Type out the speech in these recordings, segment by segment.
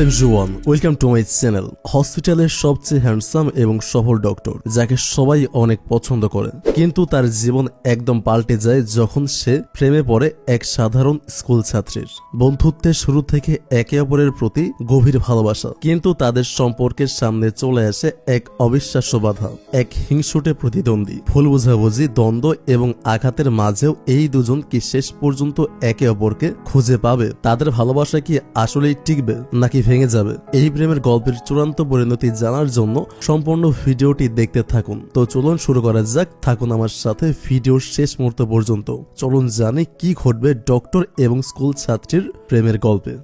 Hello everyone, welcome to my channel. হসপিটালের সবচেয়ে handsome এবং সফল ডক্টর, যাকে সবাই অনেক পছন্দ করে, কিন্তু তার জীবন একদম পাল্টে যায় যখন সে প্রেমে পড়ে এক সাধারণ স্কুল ছাত্রীর। বন্ধুত্বের শুরু থেকে একে অপরের প্রতি গভীর ভালোবাসা, কিন্তু তাদের সম্পর্কের সামনে চলে আসে এক অবিশ্বাস্য বাধা, এক হিংসুটে প্রতিদ্বন্দ্বী, ভুল বোঝাবুঝি, দ্বন্দ্ব এবং আঘাতের মাঝেও এই দুজন কি শেষ পর্যন্ত একে অপরকে খুঁজে পাবে? তাদের ভালোবাসা কি আসলেই টিকবে নাকি ভেঙে যাবে? এই প্রেমের গল্পের চূড়ান্ত পরিণতি জানার জন্য সম্পূর্ণ ভিডিওটি দেখতে থাকুন। তো চলুন শুরু করা যাক, থাকুন আমার সাথে ভিডিওর শেষ মুহূর্ত পর্যন্ত। চলুন জানি কি ঘটবে ডক্টর এবং স্কুল ছাত্রীর প্রেমের গল্পে।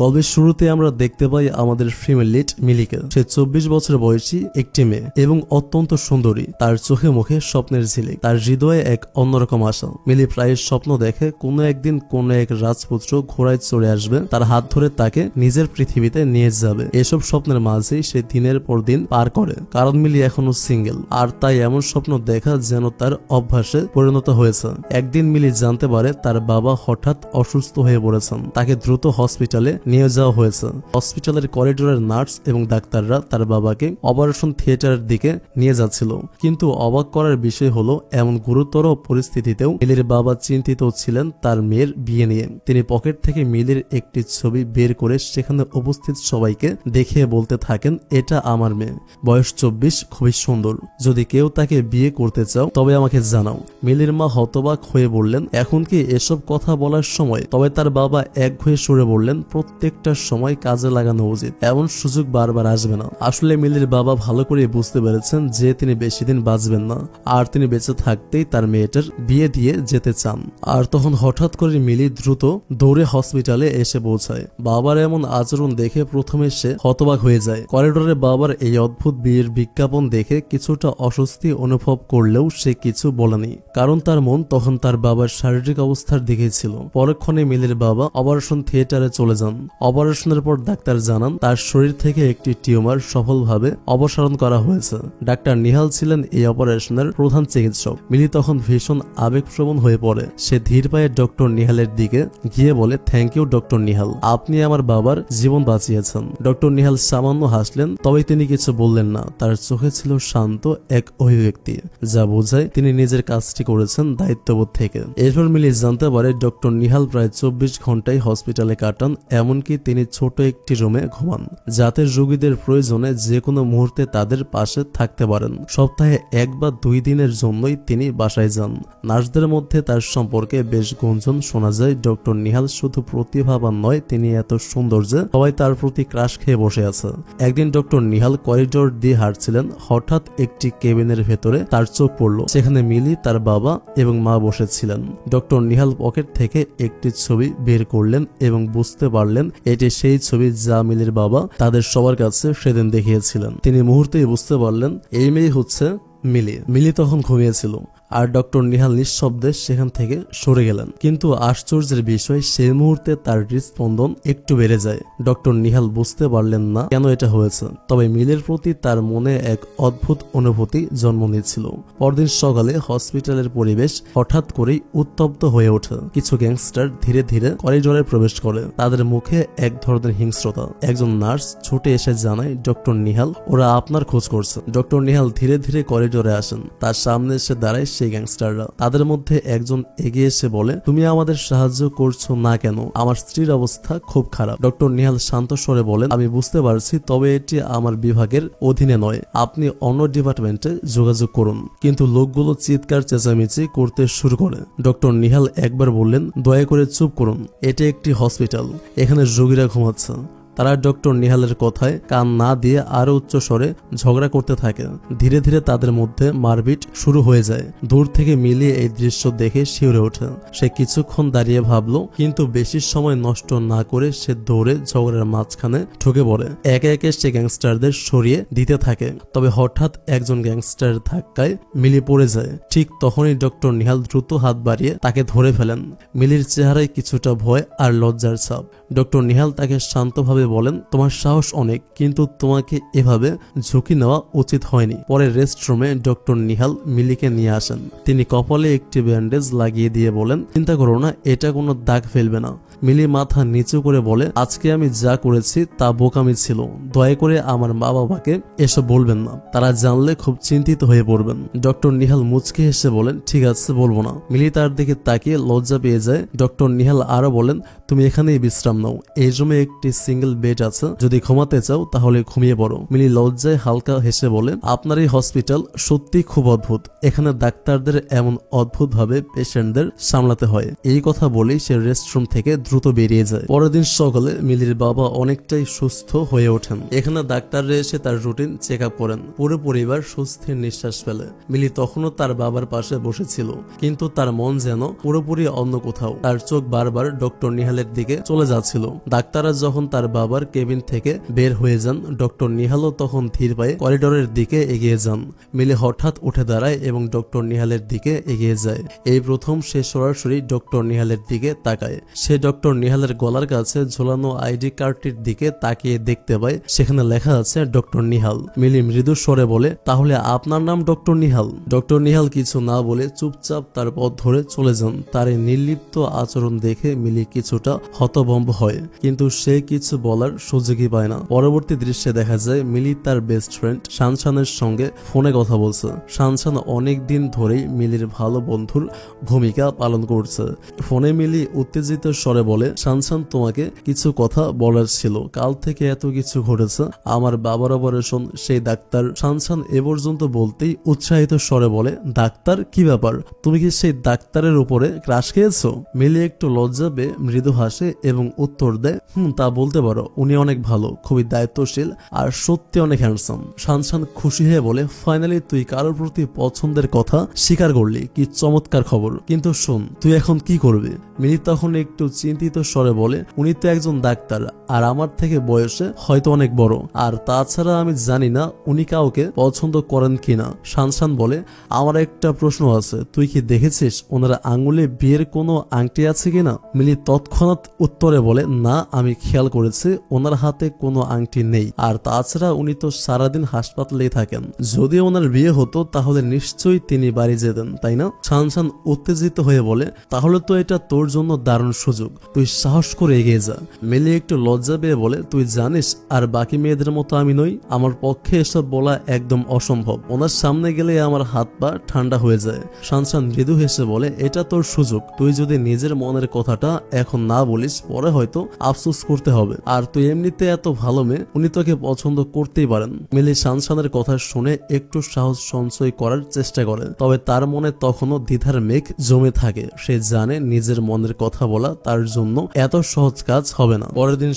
গল্পের শুরুতে আমরা দেখতে পাই আমাদের ফিমেল লিড মিলিকে। সে 24 বছর বয়সী একটি মেয়ে এবং অত্যন্ত সুন্দরী। তার চোখে মুখে স্বপ্নের ঝিলিক, তার হৃদয়ে এক অন্যরকম আশা। মিলি প্রায় স্বপ্ন দেখে কোনো একদিন কোনো এক রাজপুত্র ঘোড়ায় চড়ে আসবে, তার হাত ধরে তাকে নিজের পৃথিবীতে নিয়ে যাবে। এসব স্বপ্নের মাঝেই সে দিনের পর দিন পার করে, কারণ মিলি এখনো সিঙ্গেল, আর তাই এমন স্বপ্ন দেখা যেন তার অভ্যাসে পরিণত হয়েছে। একদিন মিলি জানতে পারে তার বাবা হঠাৎ অসুস্থ হয়ে পড়েছেন। তাকে দ্রুত হসপিটালে নিয়ে যাওয়া হয়েছে। হসপিটালের করিডোরের নার্স এবং ডাক্তাররা তার বাবাকে অপারেশন থিয়েটারের দিকে নিয়ে যাচ্ছিল, কিন্তু অবাক করার বিষয় হলো এমন গুরুতর পরিস্থিতিতেও মিলির বাবা চিন্তিত ছিলেন তার মেয়ের বিয়ে নিয়ে। তিনি পকেট থেকে মিলির একটি ছবি বের করে সেখানে উপস্থিত সবাইকে দেখিয়ে বলতে থাকেন, এটা আমার মেয়ে, বয়স 24, খুবই সুন্দর। যদি কেউ তাকে বিয়ে করতে চাও তবে আমাকে জানাও। মিলির মা হতবাক হয়ে বললেন, এখন কি এসব কথা বলার সময়? তবে তার বাবা একঘেয়ে সুরে বললেন, প্রত্যেকটা সময় কাজে লাগানো উচিত, এমন সুযোগ বারবার আসবে না। আসলে মিলির বাবা ভালো করে বুঝতে পেরেছেন যে তিনি বেশি দিন বাঁচবেন না, আর তিনি বেঁচে থাকতেই তার মেয়েটার বিয়ে দিয়ে যেতে চান। আর তখন হঠাৎ করে মিলি দ্রুত দৌড়ে হসপিটালে এসে পৌঁছায়। বাবার এমন আচরণ দেখে প্রথমে সে হতবাক হয়ে যায়। করিডোরে বাবার এই অদ্ভুত বিয়ের বিজ্ঞাপন দেখে কিছুটা অস্বস্তি অনুভব করলেও সে কিছু বলেনি, কারণ তার মন তখন তার বাবার শারীরিক অবস্থার দিকেই ছিল। পরক্ষণে মিলির বাবা অপারেশন থিয়েটারে চলে যান। অপারেশনের পর ডাক্তার জানান তার শরীর থেকে একটি টিউমার সফলভাবে অপসারণ করা হয়েছে। ডাক্তার নিহাল ছিলেন এই অপারেশনের প্রধান চিকিৎসক। মিলি তখন ভীষণ আবেগপ্রবণ হয়ে পড়ে। সে ধীর পায়ে ডক্টর নিহালের দিকে গিয়ে বলে, থ্যাংক ইউ ডক্টর নিহাল, আপনি আমার বাবার জীবন বাঁচিয়েছেন। ডক্টর নিহাল সামান্য হাসলেন, তবে তিনি কিছু বললেন না। তার চোখে ছিল শান্ত এক অভিব্যক্তি, যা বোঝায় তিনি নিজের কাজটি করেছেন দায়িত্ববোধ থেকে। এরপর মিলি জানতে পারে ডক্টর নিহাল প্রায় 24 ঘন্টায় হসপিটালে কাটান, এমনকি তিনি ছোট একটি রুমে ঘুমান, যাতে রোগীদের প্রয়োজনে যে কোনো মুহূর্তে তাদের পাশে থাকতে পারেন। সপ্তাহে 1 বা 2 দিনের জন্যই তিনি বাসায় যান। নার্সদের মধ্যে তার সম্পর্কে বেশ গুঞ্জন শোনা যায়। ডক্টর নিহাল শুধু প্রতিভাবান নয়, তিনি এত সুন্দর যে সবাই তার প্রতি ক্রাশ খেয়ে বসে আছে। একদিন ডক্টর নিহাল করিডোর দিয়ে হাঁটছিলেন, হঠাৎ একটি কেবিনের ভেতরে তার চোখ পড়ল। সেখানে মিলি, তার বাবা এবং মা বসেছিলেন। ডক্টর নিহাল পকেট থেকে একটি ছবি বের করলেন এবং বুঝতে পারলেন এটি সেই ছবি যা মিলির বাবা তাদের সবার কাছে সেদিন দেখিয়েছিলেন। তিনি মুহূর্তেই বুঝতে পারলেন এই মেয়ে হচ্ছে মিলি। মিলি তখন ঘুমিয়েছিল, আর ডক্টর নিহাল নিঃশব্দে সেখান থেকে সরে গেলেন। কিন্তু আশ্চর্যের বিষয়, সেই মুহূর্তে তার হৃদস্পন্দন একটু বেড়ে যায়। ডক্টর নিহাল বুঝতে পারলেন না কেন এটা হয়েছে, তবে মিলের প্রতি তার মনে এক অদ্ভুত অনুভূতি জন্ম নিয়েছিল। পরদিন সকালে হসপিটালের পরিবেশ হঠাৎ করেই উত্তপ্ত হয়ে ওঠে। কিছু গ্যাংস্টার ধীরে ধীরে করিডোরে প্রবেশ করে, তাদের মুখে এক ধরনের হিংস্রতা। একজন নার্স ছুটে এসে জানায়, ডক্টর নিহাল, ওরা আপনার খোঁজ করছে। ডক্টর নিহাল ধীরে ধীরে করিডোরে আসেন। তার সামনে এসে দাঁড়ায় সেই গ্যাংস্টাররা। তাদের মধ্যে একজন এগিয়ে এসে বলে, তুমি আমাদের সাহায্য করছো না কেন? আমার স্ত্রীর অবস্থা খুব খারাপ। ডক্টর নিহাল শান্ত স্বরে বলেন, আমি বুঝতে পারছি, তবে এটি আমার বিভাগের অধীনে নয়, আপনি অন্য ডিপার্টমেন্টে যোগাযোগ করুন। কিন্তু লোকগুলো চিৎকার চেঁচামেচি করতে শুরু করে। ডক্টর নিহাল একবার বললেন, দয়া করে চুপ করুন, এটি একটি হসপিটাল, এখানে রোগীরা ঘুমাচ্ছে। তারা ডক্টর নিহালের কথায় কান না দিয়ে আরো উচ্চ স্বরে ঝগড়া করতে থাকে। ধীরে ধীরে তাদের মধ্যে মারপিট শুরু হয়ে যায়। দূর থেকে মিলি এই দৃশ্য দেখে শিউরে ওঠে। সে কিছুক্ষণ দাঁড়িয়ে ভাবলো, কিন্তু বেশি সময় নষ্ট না করে সে দৌড়ে ঝগড়ার মাঝখানে ঢুকে পড়ে। একে একে সে গ্যাংস্টারদের সরিয়ে দিতে থাকে। তবে হঠাৎ একজন গ্যাংস্টার ধাক্কায় মিলি পড়ে যায়। ঠিক তখনই ডক্টর নিহাল দ্রুত হাত বাড়িয়ে তাকে ধরে ফেলেন। মিলির চেহারায় কিছুটা ভয় আর লজ্জার ছাপ। ডক্টর নিহাল তাকে শান্তভাবে বলেন, তোমার সাহস অনেক, কিন্তু তোমাকে এভাবে ঝুঁকি নেওয়া উচিত হয়নি। পরে রেস্টরুমে ডক্টর নিহাল মিলিকে নিয়ে আসেন। তিনি কপালে একটি ব্যান্ডেজ লাগিয়ে দিয়ে বলেন, চিন্তা করো না, এটা কোনো দাগ ফেলবে না। মিলি মাথা নিচু করে বলে, আজকে আমি যা করেছি তা বোকামি ছিল, দয়া করে আমার মা বাবাকে এসব বলবেন না, তারা জানলে খুব চিন্তিত হয়ে পড়বেন। ডক্টর নিহাল মুচকে হেসে বলেন, ঠিক আছে, বলবো না। মিলি তার দিকে তাকিয়ে লজ্জা পেয়ে যায়। ডক্টর নিহাল আরো বলেন, তুমি এখানেই বিশ্রাম নাও, এই রুমে একটি সিঙ্গেল বেড আছে, যদি ঘুমাতে চাও তাহলে ঘুমিয়ে পড়ো। মিলি লজ্জায় হালকা হেসে বলে, আপনার এই হসপিটাল সত্যি খুব অদ্ভুত, এখানে ডাক্তারদের এমন অদ্ভুত ভাবে পেশেন্টদের সামলাতে হয়। এই কথা বলেই সে রেস্টরুম থেকে দ্রুত বেরিয়ে যায়। পরের দিন সকালে মিলির বাবা অনেকটাই সুস্থ হয়ে ওঠেন। এখানে ডাক্তাররা এসে তার রুটিন চেক আপ করেন। পুরো পরিবার সুস্থির নিঃশ্বাস ফেলে। মিলি তখনও তার বাবার পাশে বসেছিল, কিন্তু তার মন যেন পুরোপুরি অন্য কোথাও। তার চোখ বারবার ডক্টর নিহালের দিকে চলে যাচ্ছিল। ডাক্তাররা যখন তার বাবার কেবিন থেকে বের হয়ে যান, ডক্টর নিহালও তখন ধীর পায়ে করিডোরের দিকে এগিয়ে যান। মিলি হঠাৎ উঠে দাঁড়ায় এবং ডক্টর নিহালের দিকে এগিয়ে যায়। এই প্রথম সে সরাসরি ডক্টর নিহালের দিকে তাকায়। সে ডক্টর নিহালের গলার কাছে ঝোলানো আইডি কার্ডটির দিকে তাকিয়ে দেখতে পায় সেখানে লেখা আছে ডক্টর নিহাল। মিলি মৃদু স্বরে বলে, তাহলে আপনার নাম ডক্টর নিহাল? ডক্টর নিহাল কিছু না বলে চুপচাপ তার পথ ধরে চলে যান। তার এই নির্লিপ্ত আচরণ দেখে মিলি কিছুটা হতভম্ব হয়, কিন্তু সে কিছু বলার সুযোগই পায় না। পরবর্তী দৃশ্যে দেখা যায় মিলি তার বেস্ট ফ্রেন্ড শানশানের সঙ্গে ফোনে কথা বলছে। শানশান অনেক দিন ধরেই মিলির ভালো বন্ধুর ভূমিকা পালন করছে। ফোনে মিলি উত্তেজিত স্বরে বলে, শানশান, তোমাকে কিছু কথা বলার ছিল, কাল থেকে এত কিছু ঘটেছে, আমার বাবার অপারেশন, সেই ডাক্তার। শানশান এ পর্যন্ত বলতেই উৎসাহিত স্বরে বলে, ডাক্তার? কি ব্যাপার, তুমি কি সেই ডাক্তারের উপরে ক্রাশ খেয়েছো? মিলি একটু লজ্জা পেয়ে মৃদু হাসে এবং উত্তর দেয়, তা বলতে পারো, উনি অনেক ভালো, খুবই দায়িত্বশীল আর সত্যি অনেক হ্যান্ডসাম। শানশান খুশি হয়ে বলে, ফাইনালি তুই কারোর প্রতি পছন্দের কথা স্বীকার করলি, কি চমৎকার খবর। কিন্তু শোন, তুই এখন কি করবি? মিলি তখন একটু চিন্তিত স্বরে বলে, উনি তো একজন ডাক্তার আর আমার থেকে বয়সে হয়তো অনেক বড়, আর তাছাড়া আমি জানি না উনি কাউকে পছন্দ করেন কিনা। শানশান বলে, আমার একটা প্রশ্ন আছে, তুই কি দেখেছিস ওনার আঙ্গুলে বিয়ের কোনো আংটি আছে কিনা? মিলি তৎক্ষণাৎ উত্তরে বলে, না, আমি খেয়াল করেছি ওনার হাতে কোনো আংটি নেই, আর তাছাড়া উনি তো সারাদিন হাসপাতালেই থাকেন, যদি ওনার বিয়ে হতো তাহলে নিশ্চয়ই তিনি বাড়ি যেতেন, তাই না? শানশান উত্তেজিত হয়ে বলে, তাহলে তো এটা তোর জন্য দারুণ সুযোগ, তুই সাহস করে এগিয়ে যা। মিলি একটু লজ্জা পেয়ে বলে, তুই জানিস আর বাকি মেয়েদের মতো আমি নই, আমার পক্ষে এসব বলা একদম অসম্ভব, ওনার সামনে গেলে আমার হাত পা ঠান্ডা হয়ে যায়। শানশান মৃদু হেসে বলে, এটা তোর সুযোগ, তুই যদি নিজের মনের কথাটা এখন না বলিস পরে হয়তো আফসোস করতে হবে, আর তুই এমনিতে এত ভালো মেয়ে, উনি তোকে পছন্দ করতেই পারেন। মিলি শানশানের কথা শুনে একটু সাহস সঞ্চয় করার চেষ্টা করে, তবে তার মনে তখনও দ্বিধার মেঘ জমে থাকে। সে জানে নিজের মনের কথা বলা তার জন্য এত সহজ কাজ হবে না। পরের দিন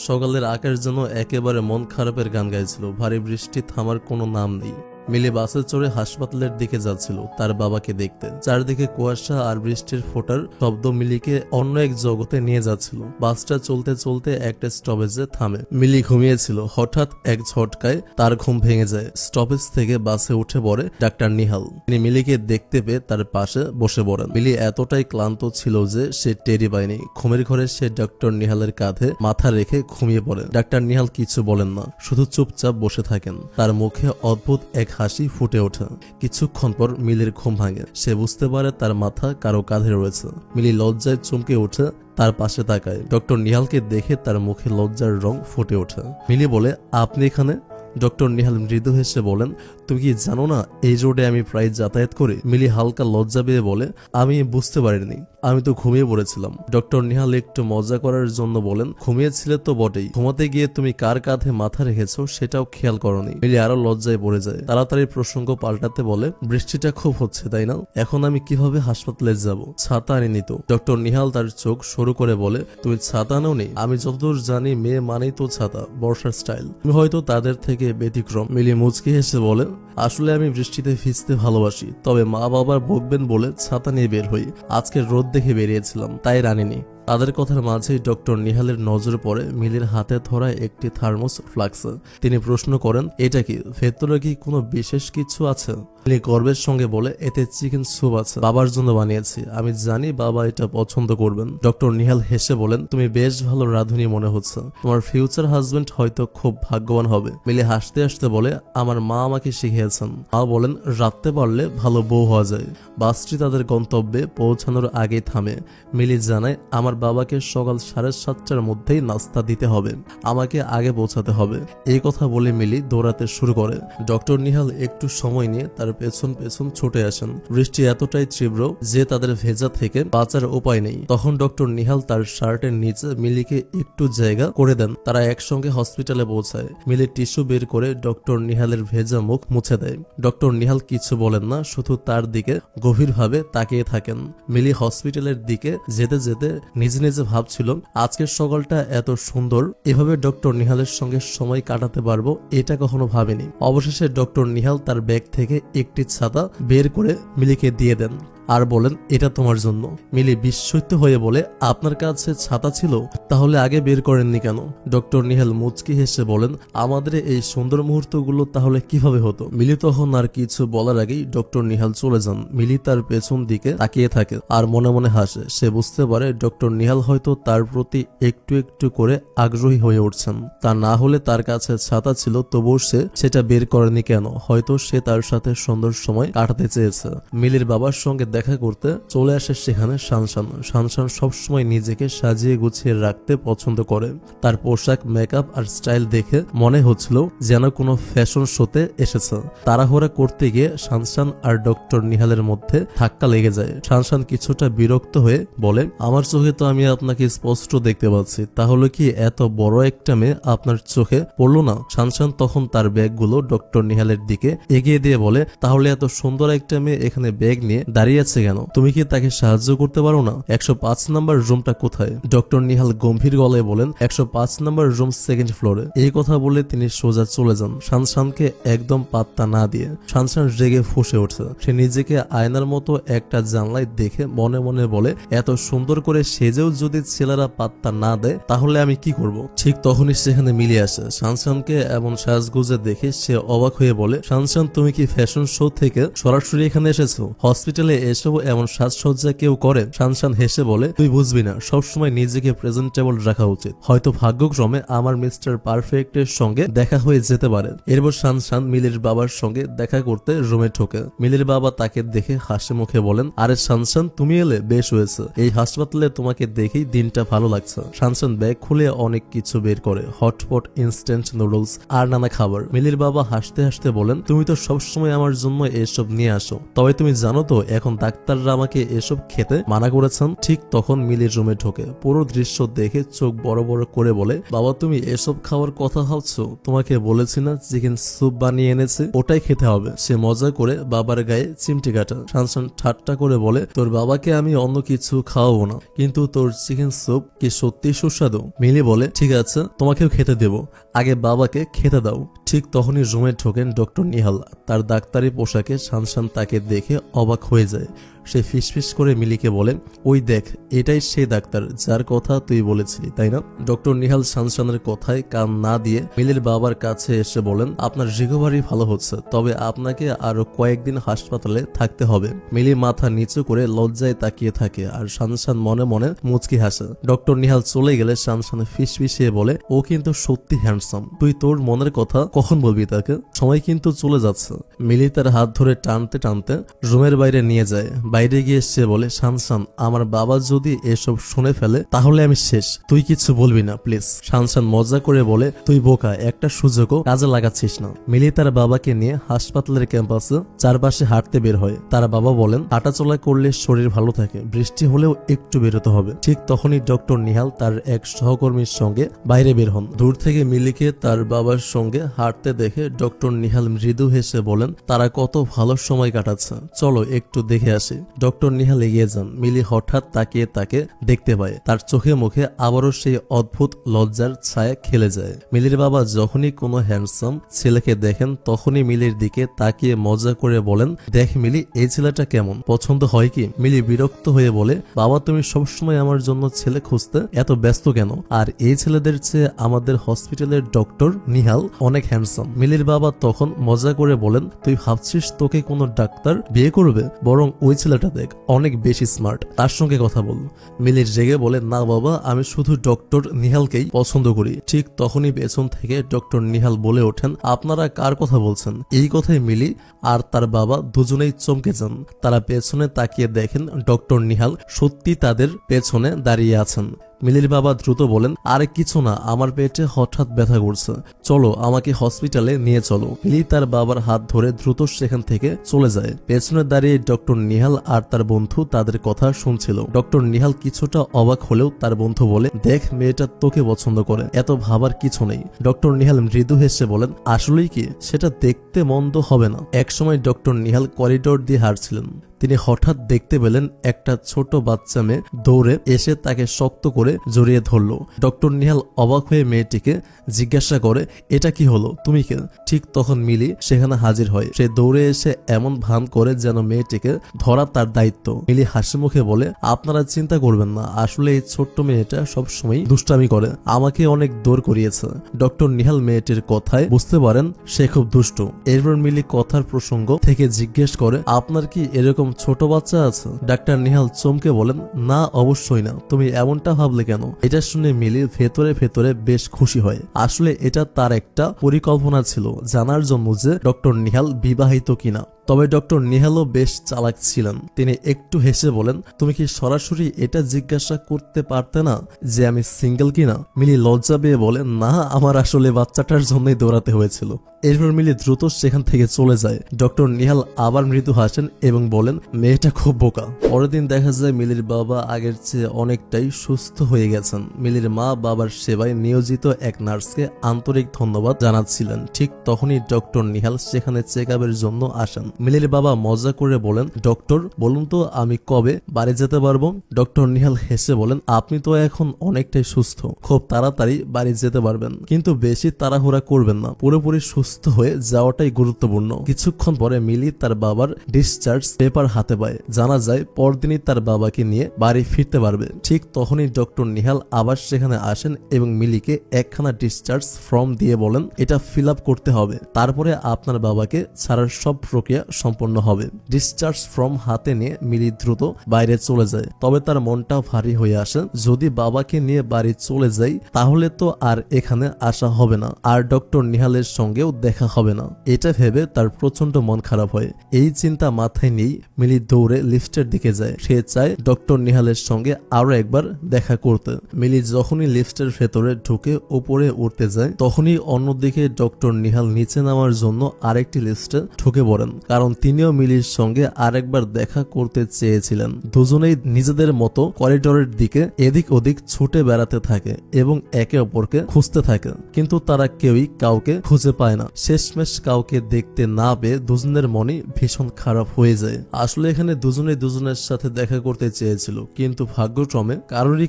সকালের আকাশ যেন একেবারে মন খারাপের গান গাইছিল। ভারী বৃষ্টি থামার কোনো নাম নেই। মিলি বাসে চড়ে হাসপাতালের দিকে যাচ্ছিল তার বাবাকে দেখতে। চারদিকে কুয়াশা আর বৃষ্টির ফোঁটার শব্দ মিলিকে অন্য এক জগতে নিয়ে যাচ্ছিল। বাসটা চলতে চলতে একটা স্টপেজে থামে। মিলি ঘুমিয়েছিল, হঠাৎ এক ঝটকায় তার ঘুম ভেঙে যায়। স্টপেজ থেকে বাসে উঠে পড়ে ডাক্তার নিহাল। তিনি মিলিকে দেখতে পেয়ে তার পাশে বসে পড়েন। মিলি এতটাই ক্লান্ত ছিল যে সে টেরি পায়নি। ঘুমের ঘরে সে ডক্টর নিহালের কাঁধে মাথা রেখে ঘুমিয়ে পড়ে। ডাক্তার নিহাল কিছু বলেন না, শুধু চুপচাপ বসে থাকেন। তার মুখে অদ্ভুত এক হাসি ফুটে ওঠে। কিছুক্ষণ পর মিলির ঘুম ভাঙে। সে বুঝতে পারে তার মাথা কারো কাঁধে রয়েছে। মিলি লজ্জায় চমকে ওঠে, তার পাশে তাকায়। ডক্টর নিহালকে দেখে তার মুখে লজ্জার রং ফুটে ওঠে। মিলি বলে, আপনি এখানে? ডক্টর নিহাল মৃদু হেসে বলেন, তুমি কি জানো না এই রোডে আমি প্রায় যাতায়াত করি? মিলি হালকা লজ্জা পেয়ে বলে, আমি বুঝতে পারিনি, আমি তো ঘুমিয়ে পড়েছিলাম। ডক্টর নিহাল একটু মজা করার জন্য বলেন, ঘুমিয়েছিলে তো বটেই, ঘুমাতে গিয়ে তুমি কার কাঁধে মাথা রেখেছো সেটাও খেয়াল করনি। মিলি আরো লজ্জায় পড়ে যায়। তাড়াতাড়ি প্রসঙ্গ পাল্টাতে বলে, বৃষ্টিটা খুব হচ্ছে তাই না? এখন আমি কিভাবে হাসপাতালে যাব? ছাতা আনিনি তো। ডক্টর নিহাল তার চোখ সরু করে বলে, তুমি ছাতা নাওনি? আমি যতদূর জানি মেয়ে মানেই তো ছাতা, বর্ষার স্টাইল, তুমি হয়তো তাদের থেকে ব্যতিক্রম। মিলি মুচকি হেসে বলে, আসলে আমি বৃষ্টিতে ভিজতে ভালোবাসি, তবে মা বাবার বকবেন বলে ছাতা নিয়ে বের হই। আজকে রোদ দেখে বেরিয়েছিলাম, তাই রানিনি। তাদের কথার মাঝেই ডক্টর নিহালের নজর পড়ে মিলির হাতে ধরা একটি থার্মোস ফ্লাক্সে। তিনি প্রশ্ন করেন, এটা কি? ভেতরে কি কোনো বিশেষ কিছু আছে? মিলি গর্বের সঙ্গে বলে, এতে চিকেন স্যুপ আছে, বাবার জন্য বানিয়েছি, আমি জানি বাবা এটা পছন্দ করবেন। ডক্টর নিহাল হেসে বলেন, তুমি বেশ ভালো রাঁধুনি মনে হচ্ছে, তোমার ফিউচার হাজবেন্ড হয়তো খুব ভাগ্যবান হবে। মিলি হাসতে হাসতে বলে, আমার মা আমাকে শিখিয়েছেন। মা বলেন, রাখতে পারলে ভালো বউ হওয়া যায়। বাসটি তাদের গন্তব্যে পৌঁছানোর আগেই থামে। মিলি জানায়, আমার বাবাকে সকাল 7:30টার মধ্যেই নাস্তা দিতে হবে, আমাকে আগে পৌঁছাতে হবে। এই কথা বলে মিলি দৌড়াতে শুরু করে। ডক্টর নিহাল একটু সময় নিয়ে তার পেছন পেছন ছুটে আসেন। বৃষ্টি এতটাই তীব্র যে তাদের ভেজা থেকে বাঁচার উপায় নেই। তখন ডক্টর নিহাল তার শার্টের নিচে মিলিকে একটু জায়গা করে দেন। তারা একসঙ্গে হসপিটালে পৌঁছায়। মিলি টিস্যু বের করে ডক্টর নিহালের ভেজা মুখ মুছে দেয়। ডক্টর নিহাল কিছু বলেন না, শুধু তার দিকে গভীরভাবে তাকিয়ে থাকেন। মিলি হসপিটালের দিকে যেতে যেতে নিজে নিজে ভাবছিল, আজকের সকালটা এত সুন্দর, এভাবে ডক্টর নিহালের সঙ্গে সময় কাটাতে পারবো এটা কখনো ভাবেনি। অবশেষে ডক্টর নিহাল তার ব্যাগ থেকে একটি ছাতা বের করে মিলিকে দিয়ে দেন আর বলেন, এটা তোমার জন্য। মিলি বিস্মিত হয়ে বলে, আপনার কাছে ছাতা ছিল, তাহলে আগে বের করেননি কেন? ডক্টর নিহাল মুচকি হেসে বলেন, আমাদের এই সুন্দর মুহূর্তগুলো তাহলে কিভাবে হতো? মিলি তখন আর কিছু বলার আগেই ডক্টর নিহাল চলে যান। মিলি তার পেছন দিকে তাকিয়ে থাকে আর মনে মনে হাসে। সে বুঝতে পারে ডক্টর নিহাল হয়তো তার প্রতি একটু একটু করে আগ্রহী হয়ে উঠছেন। তা না হলে তার কাছে ছাতা ছিল, তবুও সে সেটা বের করেনি কেন? হয়তো সে তার সাথে সুন্দর সময় কাটাতে চেয়েছে। মিলির বাবার সঙ্গে দেখা করতে চলে আসে সেখানে শানশান। শানশান সবসময় নিজেকে সাজিয়ে গুছিয়ে রাখতে পছন্দ করে। তার পোশাক, মেকআপ আর স্টাইল দেখে মনে হচ্ছিল যেন কোনো ফ্যাশন শোতে এসেছে। তাড়াহুড়া করতে গিয়ে শানশান আর ডক্টর নিহালের মধ্যে ধাক্কা লেগে যায়। শানশান কিছুটা বিরক্ত হয়ে বলে, আমার চোখে তো আমি আপনাকে স্পষ্ট দেখতে পাচ্ছি, তাহলে কি এত বড় একটা মেয়ে আপনার চোখে পড়লো না? শানশান তখন তার ব্যাগগুলো ডক্টর নিহালের দিকে এগিয়ে দিয়ে বলে, তাহলে এত সুন্দর একটা মেয়ে এখানে ব্যাগ নিয়ে দাঁড়িয়ে আছে কেন? তুমি কি তাকে সাহায্য করতে পারো না? 105 নম্বর রুমটা কোথায়? ডক্টর নিহাল গম্ভীর গলায় বলেন, 105 নম্বর রুম, সেকেন্ড ফ্লোরে। এই কথা বলে তিনি সোজা চলে যান, শানশানকে একদম পাত্তা না দিয়ে। শানশান রেগে ফুঁসে উঠছে। সে নিজেকে আয়নার মতো একটা জানলায় দেখে মনে মনে বলে, এত সুন্দর করে সেজেও যদি ছেলেরা পাত্তা না দেয় তাহলে আমি কি করব? ঠিক তখনই সেখানে মিলে আসে। শানশানকে এমন সাজগুজে দেখে সে অবাক হয়ে বলে, শানশান তুমি কি ফ্যাশন শো থেকে সরাসরি এখানে এসেছো? হসপিটালে এসব এমন সাজসজ্জা কেউ করে? শানশান হেসে বলে, তুই বুঝবি না, সবসময় নিজেকে প্রেজেন্টেবল রাখা উচিত। হয়তো ভাগ্যক্রমে আমার মিস্টার পারফেক্টের সঙ্গে দেখা হয়ে যেতে পারে। এরপর শানশান মিলির বাবার সঙ্গে দেখা করতে রুমে ঢোকে। মিলির বাবা তাকে দেখে হাসি মুখে বলেন, আরে শানশান, তুমি এলে, বেশ হয়েছে, এই হাসপাতালে তোমাকে দেখেই দিনটা ভালো লাগছে। শানশান ব্যাগ খুলে অনেক কিছু বের করে, হটপট, ইনস্ট্যান্ট নুডলস আর নানা খাবার। মিলির বাবা হাসতে হাসতে বলেন, তুমি তো সবসময় আমার জন্য এসব নিয়ে আসো, তবে তুমি জানো তো এখন ডাক্তাররা আমাকে এসব খেতে মানা করেছেন। ঠিক তখন মিলির রুমে ঢোকে। পুরো দৃশ্য দেখে চোখ বড় বড় করে বলে, বাবা তুমি এসব খাওয়ার কথা ভাবছো? তোমাকে বলেছি না চিকেন স্যুপ বানিয়ে এনেছে, ওটাই খেতে হবে। সে মজা করে বাবার গায়ে চিমটি কাটা। শানশান ঠাট্টা করে বলে, তোর বাবাকে আমি অন্য কিছু খাওয়াবো না, কিন্তু তোর চিকেন স্যুপ কি সত্যি সুস্বাদু? মিলি বলে, ঠিক আছে, তোমাকেও খেতে দেব, আগে বাবাকে খেতে দাও। ঠিক তখনই রুমে ঢোকেন ডক্টর নিহাল। তার ডাক্তারি পোশাকে শানশান তাকে দেখে অবাক হয়ে যায়। সে ফিসফিস করে মিলিকে বলে, ওই দেখ, এটাই সেই ডাক্তার যার কথা তুই বলেছিলি, তাই না? ডক্টর নিহাল শানশানের কথায় কান না দিয়ে মিলির বাবার কাছে এসে বলেন, আপনার রিকভারি ভালো হচ্ছে, তবে আপনাকে আরো কয়েকদিন হাসপাতালে থাকতে হবে। মিলি মাথা নিচু করে লজ্জায় তাকিয়ে থাকে আর শানশান মনে মনে মুচকি হাসে। ডক্টর নিহাল চলে গেলে শানশান ফিসফিসিয়ে বলে, ও কিন্তু সত্যি হ্যান্ডসাম, তুই তোর মনের কথা কখন বলবি তাকে? সময় কিন্তু চলে যাচ্ছে। মিলি তার হাত ধরে টানতে টানতে রুমের বাইরে নিয়ে যায়। বাইরে গিয়ে সে বলে, শানশান, আমার বাবা যদি এসব শুনে ফেলে তাহলে আমি শেষ, তুই কিছু বলবি না প্লিজ। শানশান মজা করে বলে, তুই বোকা, একটা সুযোগও কাজে লাগাচ্ছিস না। মিলি তার বাবাকে নিয়ে হাসপাতালের ক্যাম্পাসে চারপাশে হাঁটতে বের হয়। তার বাবা বলেন, হাঁটাচলা করলে শরীর ভালো থাকে, বৃষ্টি হলেও একটু বেরোতে হবে। ঠিক তখনই ডক্টর নিহাল তার এক সহকর্মীর সঙ্গে বাইরে বের হন। দূর থেকে মিলিকে তার বাবার সঙ্গে হাঁটতে দেখে ডক্টর নিহাল মৃদু হেসে বলেন, তারা কত ভালো সময় কাটাচ্ছে, চলো একটু দেখে আসি। ডক্টর নিহাল এগিয়ে যান। মিলি হঠাৎ তাকিয়ে তাকে দেখতে পায়। তার চোখে মুখে আবারও সেই অদ্ভুত লজ্জার ছায়া খেলে যায়। মিলির বাবা যখনই কোনো হ্যান্ডসাম ছেলেকে দেখেন তখনই মিলির দিকে তাকিয়ে মজা করে বলেন, দেখ মিলি, এই ছেলেটা কেমন, পছন্দ হয় কি? মিলি বিরক্ত হয়ে বলে, বাবা তুমি সবসময় আমার জন্য ছেলে খুঁজতে এত ব্যস্ত কেন? আর এই ছেলেদের চেয়ে আমাদের হসপিটালের হসপিটালের ডক্টর নিহাল অনেক হ্যান্ডসাম। মিলির বাবা তখন মজা করে বলেন, তুই ভাবছিস তোকে কোনো ডাক্তার বিয়ে করবে? বরং ওই ছেলেটা দেখ, অনেক বেশি স্মার্ট, তার সঙ্গে কথা বল। মিলির রেগে বলে, না বাবা, আমি শুধু ডক্টর নিহালকেই পছন্দ করি। ঠিক তখনই পেছন থেকে ডক্টর নিহাল বলে ওঠেন, আপনারা কার কথা বলছেন? এই কথায় মিলি আর তার বাবা দুজনেই চমকে যান। তারা পেছনে তাকিয়ে দেখেন ডক্টর নিহাল সত্যি তাদের পেছনে দাঁড়িয়ে আছেন। মিলির বাবা দ্রুত বলেন, আরে কিছু না, আমার পেটে হঠাৎ ব্যথা করছে, চলো আমাকে হসপিটালে নিয়ে চলো। মিলি তার বাবার হাত ধরে দ্রুত সেখান থেকে চলে যায়। পেছনে দাঁড়িয়ে ডক্টর নিহাল আর তার বন্ধু তাদের কথা শুনছিল। ডক্টর নিহাল কিছুটা অবাক হলেও তার বন্ধু বলে, দেখ মেয়েটা তোকে পছন্দ করে, এত ভাবার কিছু নেই। ডক্টর নিহাল মৃদু হেসে বলেন, আসলেই কি? সেটা দেখতে মন্দ হবে না। একসময় ডক্টর নিহাল করিডোর দিয়ে হাঁটছিলেন। তিনি হঠাৎ দেখতে পেলেন একটা ছোট বাচ্চা মেয়ে দৌড়ে এসে তাকে শক্ত করে জড়িয়ে ধরল। ডক্টর নিহাল অবাক হয়ে মেয়েটিকে জিজ্ঞাসা করে, এটা কি হলো, তুমি কে? ঠিক তখন মিলি সেখানে হাজির হয়। সে দৌড়ে এসে এমন ভান করে যেন মেয়েটিকে ধরা তার দায়িত্ব। মিলি হাসি মুখে বলে, আপনারা চিন্তা করবেন না, আসলে এই ছোট্ট মেয়েটা সবসময় দুষ্টামি করে, আমাকে অনেক দৌড় করিয়েছে। ডক্টর নিহাল মেয়েটির কথায় বুঝতে পারেন সে খুব দুষ্ট। এরপর মিলি কথার প্রসঙ্গ থেকে জিজ্ঞেস করে, আপনার কি এরকম ছোট বাচ্চা আছে? ডাক্তার নিহাল চমকে বলেন, না অবশ্যই না, তুমি এমনটা ভাবলে কেন? এটা শুনে মিলি ভেতরে ভেতরে বেশ খুশি হয়। আসলে এটা তার একটা পরিকল্পনা ছিল, জানার জন্য যে ডক্টর নিহাল বিবাহিত কিনা। তবে ডক্টর নিহালও বেশ চালাক ছিলেন। তিনি একটু হেসে বলেন, তুমি কি সরাসরি এটা জিজ্ঞাসা করতে পারতে না যে আমি সিঙ্গেল কিনা? মিলি লজ্জা পেয়ে বলে, না, আমার আসলে বাচ্চাটার জন্যই দৌড়াতে হয়েছিল। এরপর মিলি দ্রুত সেখান থেকে চলে যায়। ডক্টর নিহাল আবার মৃদু হাসেন এবং বলেন, মেয়েটা খুব বোকা। পরের দিন দেখা যায় মিলির বাবা আগের চেয়ে অনেকটাই সুস্থ হয়ে গেছেন। মিলির মা বাবার সেবায় নিয়োজিত এক নার্সকে আন্তরিক ধন্যবাদ জানাচ্ছিলেন। ঠিক তখনই ডক্টর নিহাল সেখানে চেক আপের জন্য আসেন। মিলির বাবা মজা করে বলেন, ডক্টর বলুন তো আমি কবে বাড়ি যেতে পারবো? ডক্টর নিহাল হেসে বলেন, আপনি তো এখন অনেকটাই সুস্থ, খুব তাড়াতাড়ি বাড়ি যেতে পারবেন, কিন্তু বেশি তাড়াহুড়া করবেন না, পুরোপুরি সুস্থ হয়ে যাওয়াটাই গুরুত্বপূর্ণ। কিছুক্ষণ পরে মিলি তার বাবার ডিসচার্জ পেপার হাতে পায়। জানা যায় পরদিনই তার বাবাকে নিয়ে বাড়ি ফিরতে পারবে। ঠিক তখনই ডক্টর নিহাল আবার সেখানে আসেন এবং মিলিকে একখানা ডিসচার্জ ফর্ম দিয়ে বলেন, এটা ফিল আপ করতে হবে, তারপরে আপনার বাবাকে ছাড়ার সব প্রক্রিয়া সম্পন্ন হবে। ডিসচার্জ ফর্ম হাতে নিয়ে মিলি দ্রুত বাইরে চলে যায়। তবে তার মনটা ভারী হয়ে আসে, যদি বাবাকে নিয়ে বাড়ি চলে যাই তাহলে তো আর এখানে আসা হবে না, আর ডক্টর নিহালের সঙ্গেও দেখা হবে না। এটা ভেবে তার প্রচন্ড মন খারাপ হয়। এই চিন্তা মাথায় নিয়েই মিলি দৌড়ে লিফটের দিকে যায়। সে চায় ডক্টর নিহালের সঙ্গে আরো একবার দেখা করতে। মিলি যখনই লিফটের ভেতরে ঢুকে উপরে উঠতে যায়, তখনই অন্যদিকে ডক্টর নিহাল নিচে নামার জন্য আরেকটি লিফটে ঢুকে পড়েন, কারণ তিনিও মিলির সঙ্গে আরেকবার দেখা করতে চেয়েছিলেন। দুজনেই নিজেদের মতো করিডোরের দিকে এদিক ওদিক ছুটে বেড়াতে থাকে এবং একে অপরকে খুঁজতে থাকে, কিন্তু তারা কেউই কাউকে খুঁজে পায় না। শেষমেশ কাউকে দেখতে না পেয়ে দুজনের মনে ভীষণ খারাপ হয়ে যায়। আসলে এখানে দুজনেই দুজনের সাথে দেখা করতে চেয়েছিল, কিন্তু ভাগ্যক্রমে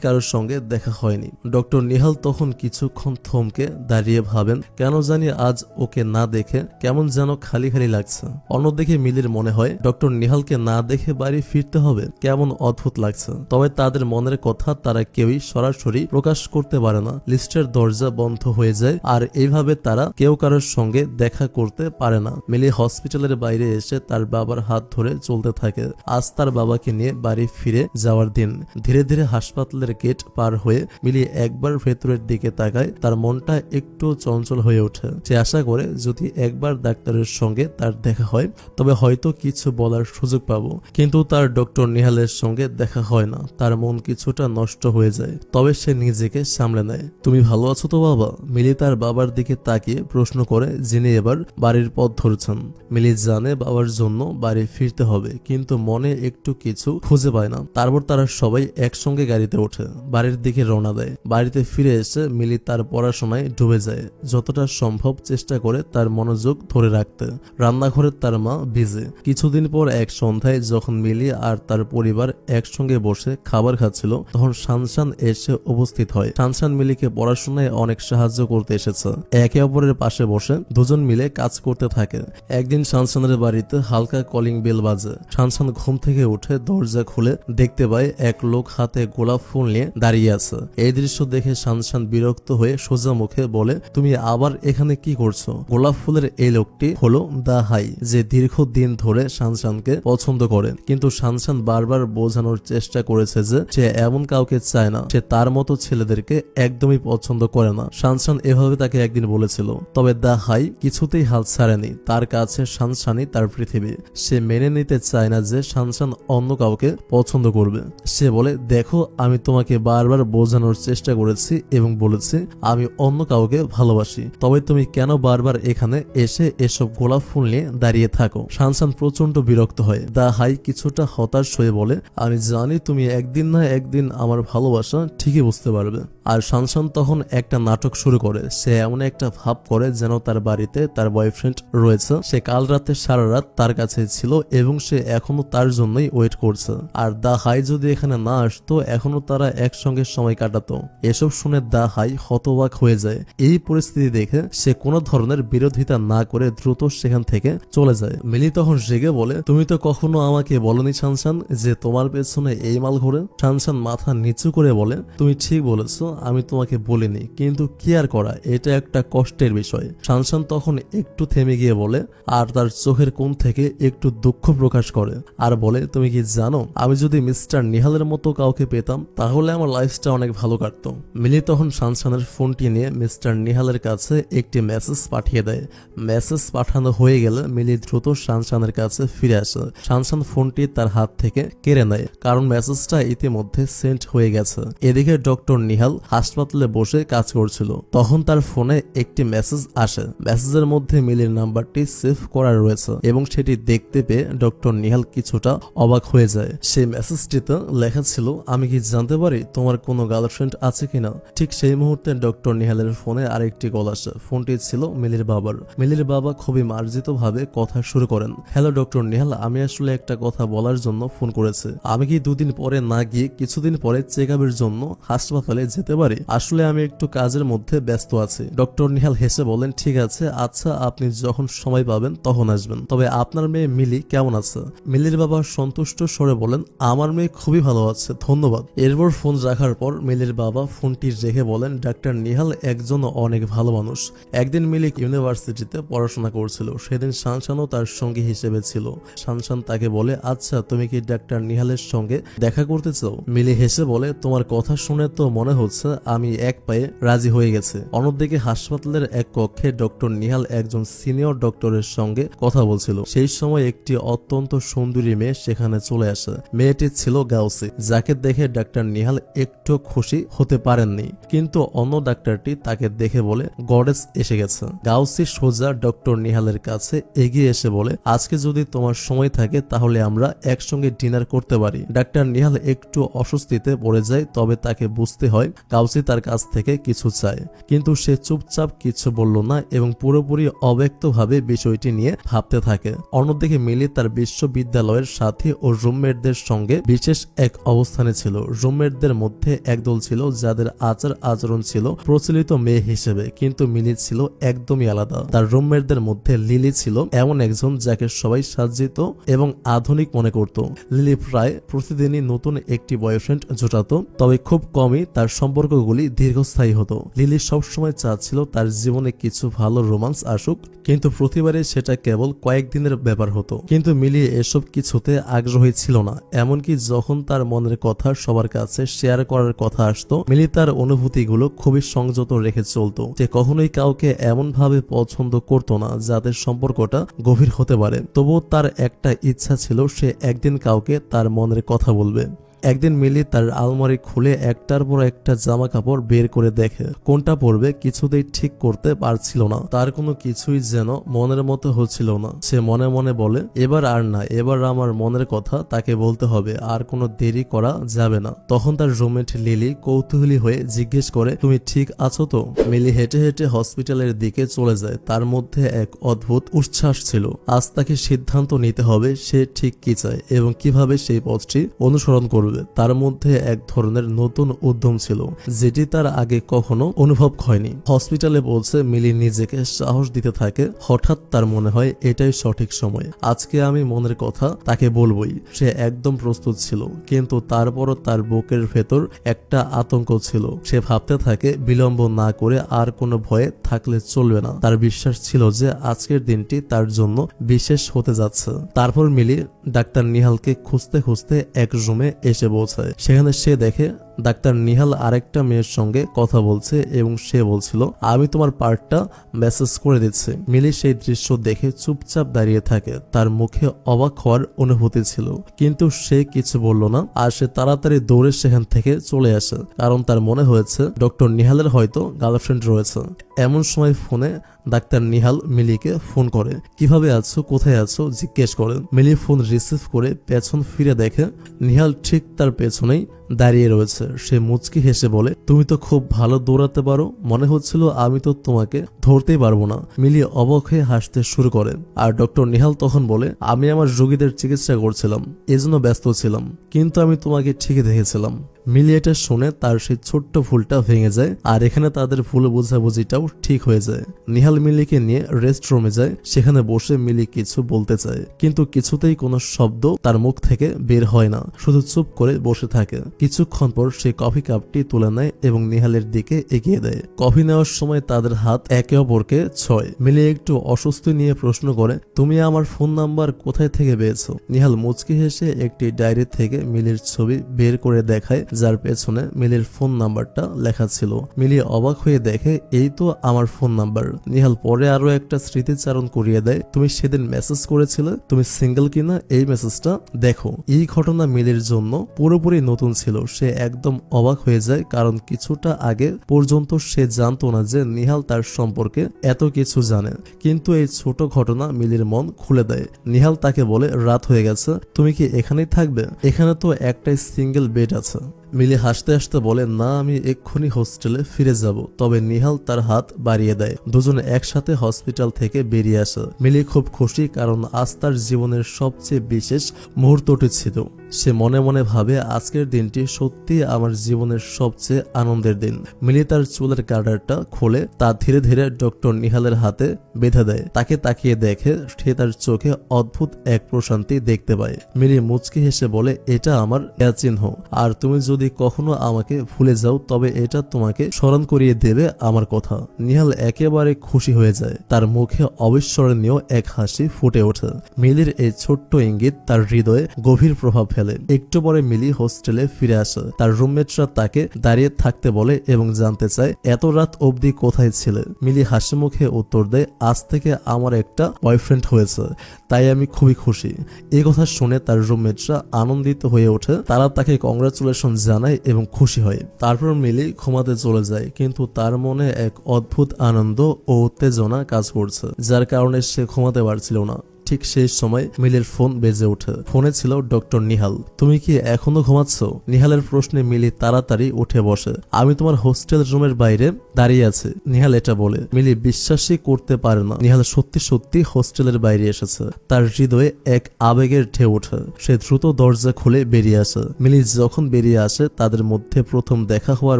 কারোর সঙ্গে দেখা হয়নি। ডক্টর নিহাল তখন কিছুক্ষণ থমকে দাঁড়িয়ে ভাবেন, কেন জানি আজ ওকে না দেখে কেমন যেন খালি খালি লাগছে। অন্যদিকে মিলির মনে হয় ডক্টর নিহালকে না দেখে বাড়ি ফিরতে হবে, কেমন অদ্ভুত লাগছে। তবে তাদের মনের কথা তারা কেউই সরাসরি প্রকাশ করতে পারে না। লিস্টের দরজা বন্ধ হয়ে যায় আর এইভাবে তারা কেউ কারোর সঙ্গে দেখা করতে পারে না। মিলি হসপিটালের বাইরে এসে তার বাবার হাত ধরে চলতে থাকে। আজ তার বাবাকে নিয়ে বাড়ি ফিরে যাওয়ার দিন। ধীরে ধীরে হাসপাতালের গেট পার হয়ে মিলি একবার ভেতরের দিকে তাকায়। তার মনটা একটু চঞ্চল হয়ে ওঠে। সে আশা করে যদি একবার ডাক্তারের সঙ্গে তার দেখা হয় তবে হয়তো কিছু বলার সুযোগ পাবো, কিন্তু তার ডক্টর নিহালের সঙ্গে দেখা হয় না। তার মন কিছুটা নষ্ট হয়ে যায়, তবে সে নিজেকে সামলে নেয়। তুমি ভালো আছো তো বাবা? মিলি তার বাবার দিকে তাকিয়ে প্রশ্ন করে, যিনি এবার বাড়ির পথ ধরছেন। মিলি জানে বাবার জন্য বাড়ি ফিরতে হবে, কিন্তু মনে একটু কিছু খুঁজে পায় না। তারপর তারা সবাই একসঙ্গে গাড়িতে ওঠে, বাড়ির দিকে রওনা দেয়। বাড়িতে ফিরে এসে মিলি তার পড়াশোনায় ডুবে যায়, যতটা সম্ভব চেষ্টা করে তার মনোযোগ ধরে রাখতে। রান্নাঘরে তার মা মা বিজি। কিছুদিন পর এক সন্ধ্যায় যখন মিলি আর তার পরিবার একসঙ্গে বসে খাবার খাচ্ছিল, তখন শানশান এসে উপস্থিত হয়। শানশান মিলিকে পড়াশোনায় অনেক সাহায্য করতে এসেছে। একে অপরের পাশে বসে দুজন মিলে কাজ করতে থাকে। একদিন শানশানের বাড়িতে হালকা কলিং বেল বাজে। শানশান ঘুম থেকে উঠে দরজা খুলে দেখতে পায় এক লোক হাতে গোলাপ ফুল নিয়ে দাঁড়িয়ে আছে। এই দৃশ্য দেখে শানশান বিরক্ত হয়ে সোজা মুখে বলে, তুমি আবার এখানে কি করছো? গোলাপ ফুলের এই লোকটি হলো দা হাই, যে দীর্ঘদিন ধরে শানশানকে পছন্দ করে। কিন্তু শানশান বারবার বোঝানোর চেষ্টা করেছে যে সে এমন কাউকে চায় না, সে তার মতো ছেলেদেরকে একদমই পছন্দ করে না। শানশান এভাবে তাকে একদিন বলেছিল, তবে দা হাই কিছুতেই হাল ছাড়েনি। তার কাছে শানশানই তার পৃথিবী। সে মেনে নিতে চায় না যে শানশান অন্য কাউকে পছন্দ করবে। সে বলে, দেখো আমি তোমাকে বারবার বোঝানোর চেষ্টা করেছি এবং বলেছি আমি অন্য কাউকে ভালোবাসি, তবে তুমি কেন বারবার এখানে এসে এসব গোলাপ ফুল নিয়ে দাঁড়িয়ে থাকো? শানশান প্রচন্ড বিরক্ত হয়। দা হাই কিছুটা হতাশ হয়ে বলে, আমি জানি তুমি একদিন না একদিন আমার ভালোবাসা ঠিকই বুঝতে পারবে। আর শানশান তখন একটা নাটক শুরু করে। সে এমন একটা ভাব করে যেন তার বাড়িতে তার বয়ফ্রেন্ড রয়েছে। সে কাল রাতে সারা রাত তার কাছে ছিল এবং সে এখনো তার জন্যই ওয়েট করছে। আর দা হাই যদি এখানে না আসতো, এখনো তারা একসঙ্গে সময় কাটাতো। এসব শুনে দা হাই হতবাক হয়ে যায়। এই পরিস্থিতি দেখে সে কোনো ধরনের বিরোধিতা না করে দ্রুত সেখান থেকে চলে যায়। মিলি তখন রেগে বলে, তুমি তো কখনো আমাকে বলনি শানশান যে তোমার পেছনে এই মাল ঘোরে? শানশান মাথা নিচু করে বলে, তুমি ঠিক বলেছো, আমি তোমাকে বলিনি, কিন্তু কি আর করা, এটা একটা কষ্টের বিষয়। শানশান তখন একটু থেমে গিয়ে বলে, আর তার চোখের কোণ থেকে একটু দুঃখ প্রকাশ করে আর বলে, তুমি কি জানো, আমি যদি মিস্টার নিহালের মতো কাউকে পেতাম তাহলে আমার লাইফটা অনেক ভালো কাটতো। মিলি তখন শানশানের ফোনটি নিয়ে মিস্টার নিহালের কাছে একটি মেসেজ পাঠিয়ে দেয়। মেসেজ পাঠানো হয়ে গেলে মিলি দ্রুত শানশানের কাছে ফিরে আসে। শানশান ফোনটি তার হাত থেকে কেড়ে নেয়, কারণ মেসেজটা ইতিমধ্যে সেন্ড হয়ে গেছে। এদিকে ডক্টর নিহাল হাসপাতালে বসে কাজ করছিল। তখন তার ফোনে একটি মেসেজ আসে। মেসেজের মধ্যে মিলির নাম্বারটি সেভ করা রয়েছে এবং সেটি দেখতে পেয়ে ডক্টর নিহাল কিছুটা অবাক হয়ে যায়। সেই মেসেজটিতে লেখা ছিল, আমি কি জানতে পারি তোমার কোনো গার্লফ্রেন্ড আছে কিনা? ঠিক সেই মুহূর্তে ডক্টর নিহালের ফোনে আরেকটি কল আসে। ফোনটি ছিল মিলির বাবার। মিলির বাবা খুবই মার্জিত ভাবে কথা শুরু করেন। হ্যালো ডক্টর নিহাল, আমি আসলে একটা কথা বলার জন্য ফোন করেছি। আমি কি দুদিন পরে না গিয়ে কিছুদিন পরে চেক আপের জন্য হাসপাতালে যেতে পারি? আসলে আমি একটু কাজের মধ্যে ব্যস্ত আছি। ডক্টর নিহাল হেসে বলেন, ঠিক আছে, আচ্ছা আপনি যখন সময় পাবেন তখন আসবেন। তবে আপনার মেয়ে মিলি কেমন আছে? মিলির বাবা সন্তুষ্ট স্বরে বলেন, আমার মেয়ে খুবই ভালো আছে, ধন্যবাদ। এরপর ফোন রাখার পর মিলির বাবা ফোনটি রেখে বলেন, ডাক্তার নিহাল একজন অনেক ভালো মানুষ। একদিন মিলি ইউনিভার্সিটিতে পড়াশোনা করছিল। সেদিন শানশানও তার সঙ্গী হিসেবে ছিল। শানশান তাকে বলে, আচ্ছা তুমি কি ডাক্তার নিহালের সঙ্গে দেখা করতে চাও? মিলি হেসে বলে, তোমার কথা শুনে তো মনে হচ্ছে আমি এক পায়ে রাজি হয়ে গেছে। অন্যদিকে হাসপাতালের এক কক্ষে ডক্টর নিহাল একজন সিনিয়র ডক্টরের সঙ্গে কথা বলছিল। সেই সময় একটি অত্যন্ত সুন্দরী মেয়ে সেখানে চলে আসে। মেয়েটি ছিল গাউসি, যাকে দেখে ডাক্তার নিহাল একটু খুশি হতে পারেননি। কিন্তু অন্য ডাক্তারটি তাকে দেখে বলে, গডেস এসে গেছে। গাউসি সোজা ডক্টর নিহালের কাছে এগিয়ে এসে বলে, আজকে যদি তোমার সময় থাকে তাহলে আমরা একসঙ্গে ডিনার করতে পারি। ডাক্তার নিহাল একটু অস্বস্তিতে পড়ে যায়, তবে তাকে বুঝতে হয় গাউসি তার কাছ থেকে কিছু চায়। কিন্তু সে চুপচাপ কিছু বলল না এবং পুরোপুরি অব্যক্তভাবে বিষয়টি নিয়ে ভাবতে থাকে। অন্যদিকে মিলি তার বিশ্ববিদ্যালয়ের সাথী ও রুমমেটদের সঙ্গে বিশেষ এক অবস্থানে ছিল। রুমমেটদের মধ্যে একদল ছিল যাদের আচার আচরণ ছিল প্রচলিত মেয়ে হিসেবে, কিন্তু মিলি ছিল একদমই আলাদা। তার রুমমেটদের মধ্যে লিলি ছিল এমন একজন যাকে সবাই সাজ্জিত এবং আধুনিক মনে করত। লিলি প্রায় প্রতিদিনই নতুন একটি বয়ফ্রেন্ড জোটাতো, তবে খুব কমই তার সম্পর্কগুলি দীর্ঘস্থায়ী হতো। লিলি সবসময় চাচ্ছিল তার জীবনে কিছু ভালো রোমান্স আসুক, কিন্তু প্রতিবারই সেটা কেবল কয়েকদিনের ব্যাপার হতো। কিন্তু মিলি এসব কিছুতে আগ্রহী ছিল না। এমনকি যখন তার মনের কথা সবার কাছে শেয়ার করার কথা আসতো, মিলি তার অনুভূতিগুলো খুবই সংযত রেখে চলতো। সে কখনোই কাউকে এমন ভাবে পছন্দ করত না যাদের সম্পর্কটা গভীর হতে পারে। তবুও তার একটা ইচ্ছা ছিল, সে একদিন কাউকে তার মনের কথা বলবে। একদিন মিলি তার আলমারি খুলে একটার পর একটা জামা কাপড় বের করে দেখে, কোনটা পরবে কিছুতেই ঠিক করতে পারছিল না। তার কোনো কিছুই যেন মনের মতো হচ্ছিল না। সে মনে মনে বলে, এবার আর না, এবার আমার মনের কথা তাকে বলতে হবে, আর কোনো দেরি করা যাবে না। তখন তার রুমমেট লিলি কৌতূহলী হয়ে জিজ্ঞেস করে, তুমি ঠিক আছো তো? মিলি হেঁটে হেঁটে হসপিটালের দিকে চলে যায়। তার মধ্যে এক অদ্ভুত উচ্ছ্বাস ছিল। আজ তাকে সিদ্ধান্ত নিতে হবে সে ঠিক কি চায় এবং কিভাবে সেই পথটি অনুসরণ করবে। তার মধ্যে এক ধরনের নতুন উদ্যম ছিল যেটি তার আগে কখনো অনুভব হয়নি। হসপিটালে পৌঁছে মিলি নিজেকে সাহস দিতে থাকে। হঠাৎ তার মনে হয় এটাই সঠিক সময়, আজকে আমি মনের কথা তাকে বলবই। সে একদম প্রস্তুত ছিল, কিন্তু তারপরও তার বুকের ভেতর একটা আতঙ্ক ছিল। সে ভাবতে থাকে বিলম্ব না করে আর কোনো ভয়ে থাকলে চলবে না। তার বিশ্বাস ছিল যে আজকের দিনটি তার জন্য বিশেষ হতে যাচ্ছে। তারপর মিলি ডাক্তার নিহালকে খুঁজতে খুঁজতে এক রুমে এসে পৌঁছায়। সেখানে সে দেখে ডাক্তার নিহাল আরেকটা মেয়ের সঙ্গে কথা বলছে এবং সে বলছিল, আমি তোমার পার্টটা মেসেজ করে দিচ্ছি। মিলি সেই দৃশ্য দেখে চুপচাপ দাঁড়িয়ে থাকে। তার মুখে অবাক হওয়ার অনুভূতি ছিল, কিন্তু সে কিছু বলল না। আর সে তাড়াতাড়ি দৌড়ে সেখান থেকে চলে আসে, কারণ তার মনে হয়েছে ডক্টর নিহালের হয়তো গার্লফ্রেন্ড রয়েছে। এমন সময় ফোনে ডাক্তার নিহাল মিলিকে ফোন করে। কিভাবে আছো, কোথায় আছো জিজ্ঞেস করে। মিলি ফোন রিসিভ করে পেছন ফিরে দেখে নিহাল ঠিক তার পেছনেই দাঁড়িয়ে রয়েছে। সে মুচকি হেসে বলে, তুমি তো খুব ভালো দৌড়াতে পারো, মনে হচ্ছিল আমি তো তোমাকে ধরতেই পারবো না। মিলি অবাক হয়ে হাসতে শুরু করে। আর ডক্টর নিহাল তখন বলে, আমি আমার রোগীদের চিকিৎসা করছিলাম, এজন্য ব্যস্ত ছিলাম, কিন্তু আমি তোমাকে ঠিকই দেখেছিলাম। মিলি এটা শুনে তার সেই ছোট্ট ভুলটা ভেঙে যায়, আর এখানে তাদের ভুল বোঝাবুঝিটাও ঠিক হয়ে যায়। নিহাল মিলিকে নিয়ে রেস্ট রুমে যায়। সেখানে বসে মিলি কিছু বলতে চায়, কিন্তু কিছুতেই কোনো শব্দ তার মুখ থেকে বের হয় না, শুধু চুপ করে বসে থাকে। কিছুক্ষণ পর সে কফি কাপটি তুলে নেয় এবং নিহালের দিকে এগিয়ে দেয়। কফি নেওয়ার সময় তাদের হাত একে অপরকে ছয়। মিলি একটু অস্বস্তি নিয়ে প্রশ্ন করে, তুমি আমার ফোন নাম্বার কোথায় থেকে পেয়েছো? নিহাল মুচকি হেসে একটি ডায়েরি থেকে মিলির ছবি বের করে দেখায়, যার পেছনে মিলির ফোন নাম্বারটা লেখা ছিল। মিলি অবাক হয়ে দেখে, এই তো আমার ফোন নাম্বার। নিহাল পরে আরো একটা স্মৃতিচারণ করিয়ে দেয়, তুমি সেদিন মেসেজ করেছিলে তুমি সিঙ্গেল কিনা, এই মেসেজটা দেখো। এই ঘটনা মিলির জন্য পুরোপুরি নতুন ছিল। সে একদম অবাক হয়ে যায়, কারণ কিছুটা আগে পর্যন্ত সে জানতো না যে নিহাল তার সম্পর্কে এত কিছু জানে। কিন্তু এই ছোট ঘটনা মিলির মন খুলে দেয়। নিহাল তাকে বলে, রাত হয়ে গেছে, তুমি কি এখানেই থাকবে? এখানে তো একটাই সিঙ্গেল বেড আছে। মিলি হাসতে হাসতে বলে, না, আমি এক্ষুনি হোস্টেলে ফিরে যাব। তবে নিহাল তার হাত বাড়িয়ে দেয়। দুজনে একসাথে হসপিটাল থেকে বেরিয়ে আসে। মিলি খুব খুশি, কারণ আজ তার জীবনের সবচেয়ে বিশেষ মুহূর্তটি ছিল। সে মনে মনে ভাবে, আজকের দিনটি সত্যি আমার জীবনের সবচেয়ে আনন্দের দিন। মিলি তার চুলের গার্ডারটা খোলে, তা ধীরে ধীরে ডক্টর নিহালের হাতে বেঁধে দেয়। তাকে তাকিয়ে দেখে সে তার চোখে অদ্ভুত এক প্রশান্তি দেখতে পায়। মিলি মুচকি হেসে বলে, এটা আমার চিহ্ন, আর তুমি যদি কখনো আমাকে ভুলে যাও তবে এটা তোমাকে স্মরণ করিয়ে দেবে আমার কথা। নিহাল একেবারে খুশি হয়ে যায়। তার মুখে অবিস্মরণীয় এক হাসি ফুটে ওঠে। মিলির এই ছোট্ট ইঙ্গিত তার হৃদয়ে গভীর প্রভাব ফেলে। একটু পরে মিলি হোস্টেলে ফিরে আসে। তার রুমমেটরা তাকে দাঁড়িয়ে থাকতে বলে এবং জানতে চায়, এত রাত অবধি কোথায় ছিলে? মিলি হাসি মুখে উত্তর দেয়, আজ থেকে আমার একটা বয়ফ্রেন্ড হয়েছে, তাই আমি খুবই খুশি। এই কথা শুনে তার রুমমেটরা আনন্দিত হয়ে ওঠে। তারা তাকে কংগ্রাচুলেশন জানায় এবং খুশি হয়। তারপর মিলি ঘুমাতে চলে যায়, কিন্তু তার মনে এক অদ্ভুত আনন্দ ও উত্তেজনা কাজ করছে, যার কারণে সে ঘুমাতে পারছিল না। ঠিক সেই সময় মিলির ফোন বেজে ওঠে। ফোনে ছিল ডক্টর নিহাল। তুমি কি এখনো ঘুমাচ্ছ? নিহালের প্রশ্নে মিলি তাড়াতাড়ি উঠে বসে। আমি তোমার হোস্টেল রুমের বাইরে দাঁড়িয়ে আছি, নিহাল এটা বলে। মিলি বিশ্বাসই করতে পারে না নিহাল সত্যি সত্যি হোস্টেলের বাইরে এসেছে। তার হৃদয়ে এক আবেগের ঢেউ ওঠে। সে দ্রুত দরজা খুলে বেরিয়ে আসে। মিলি যখন বেরিয়ে আসে, তাদের মধ্যে প্রথম দেখা হওয়ার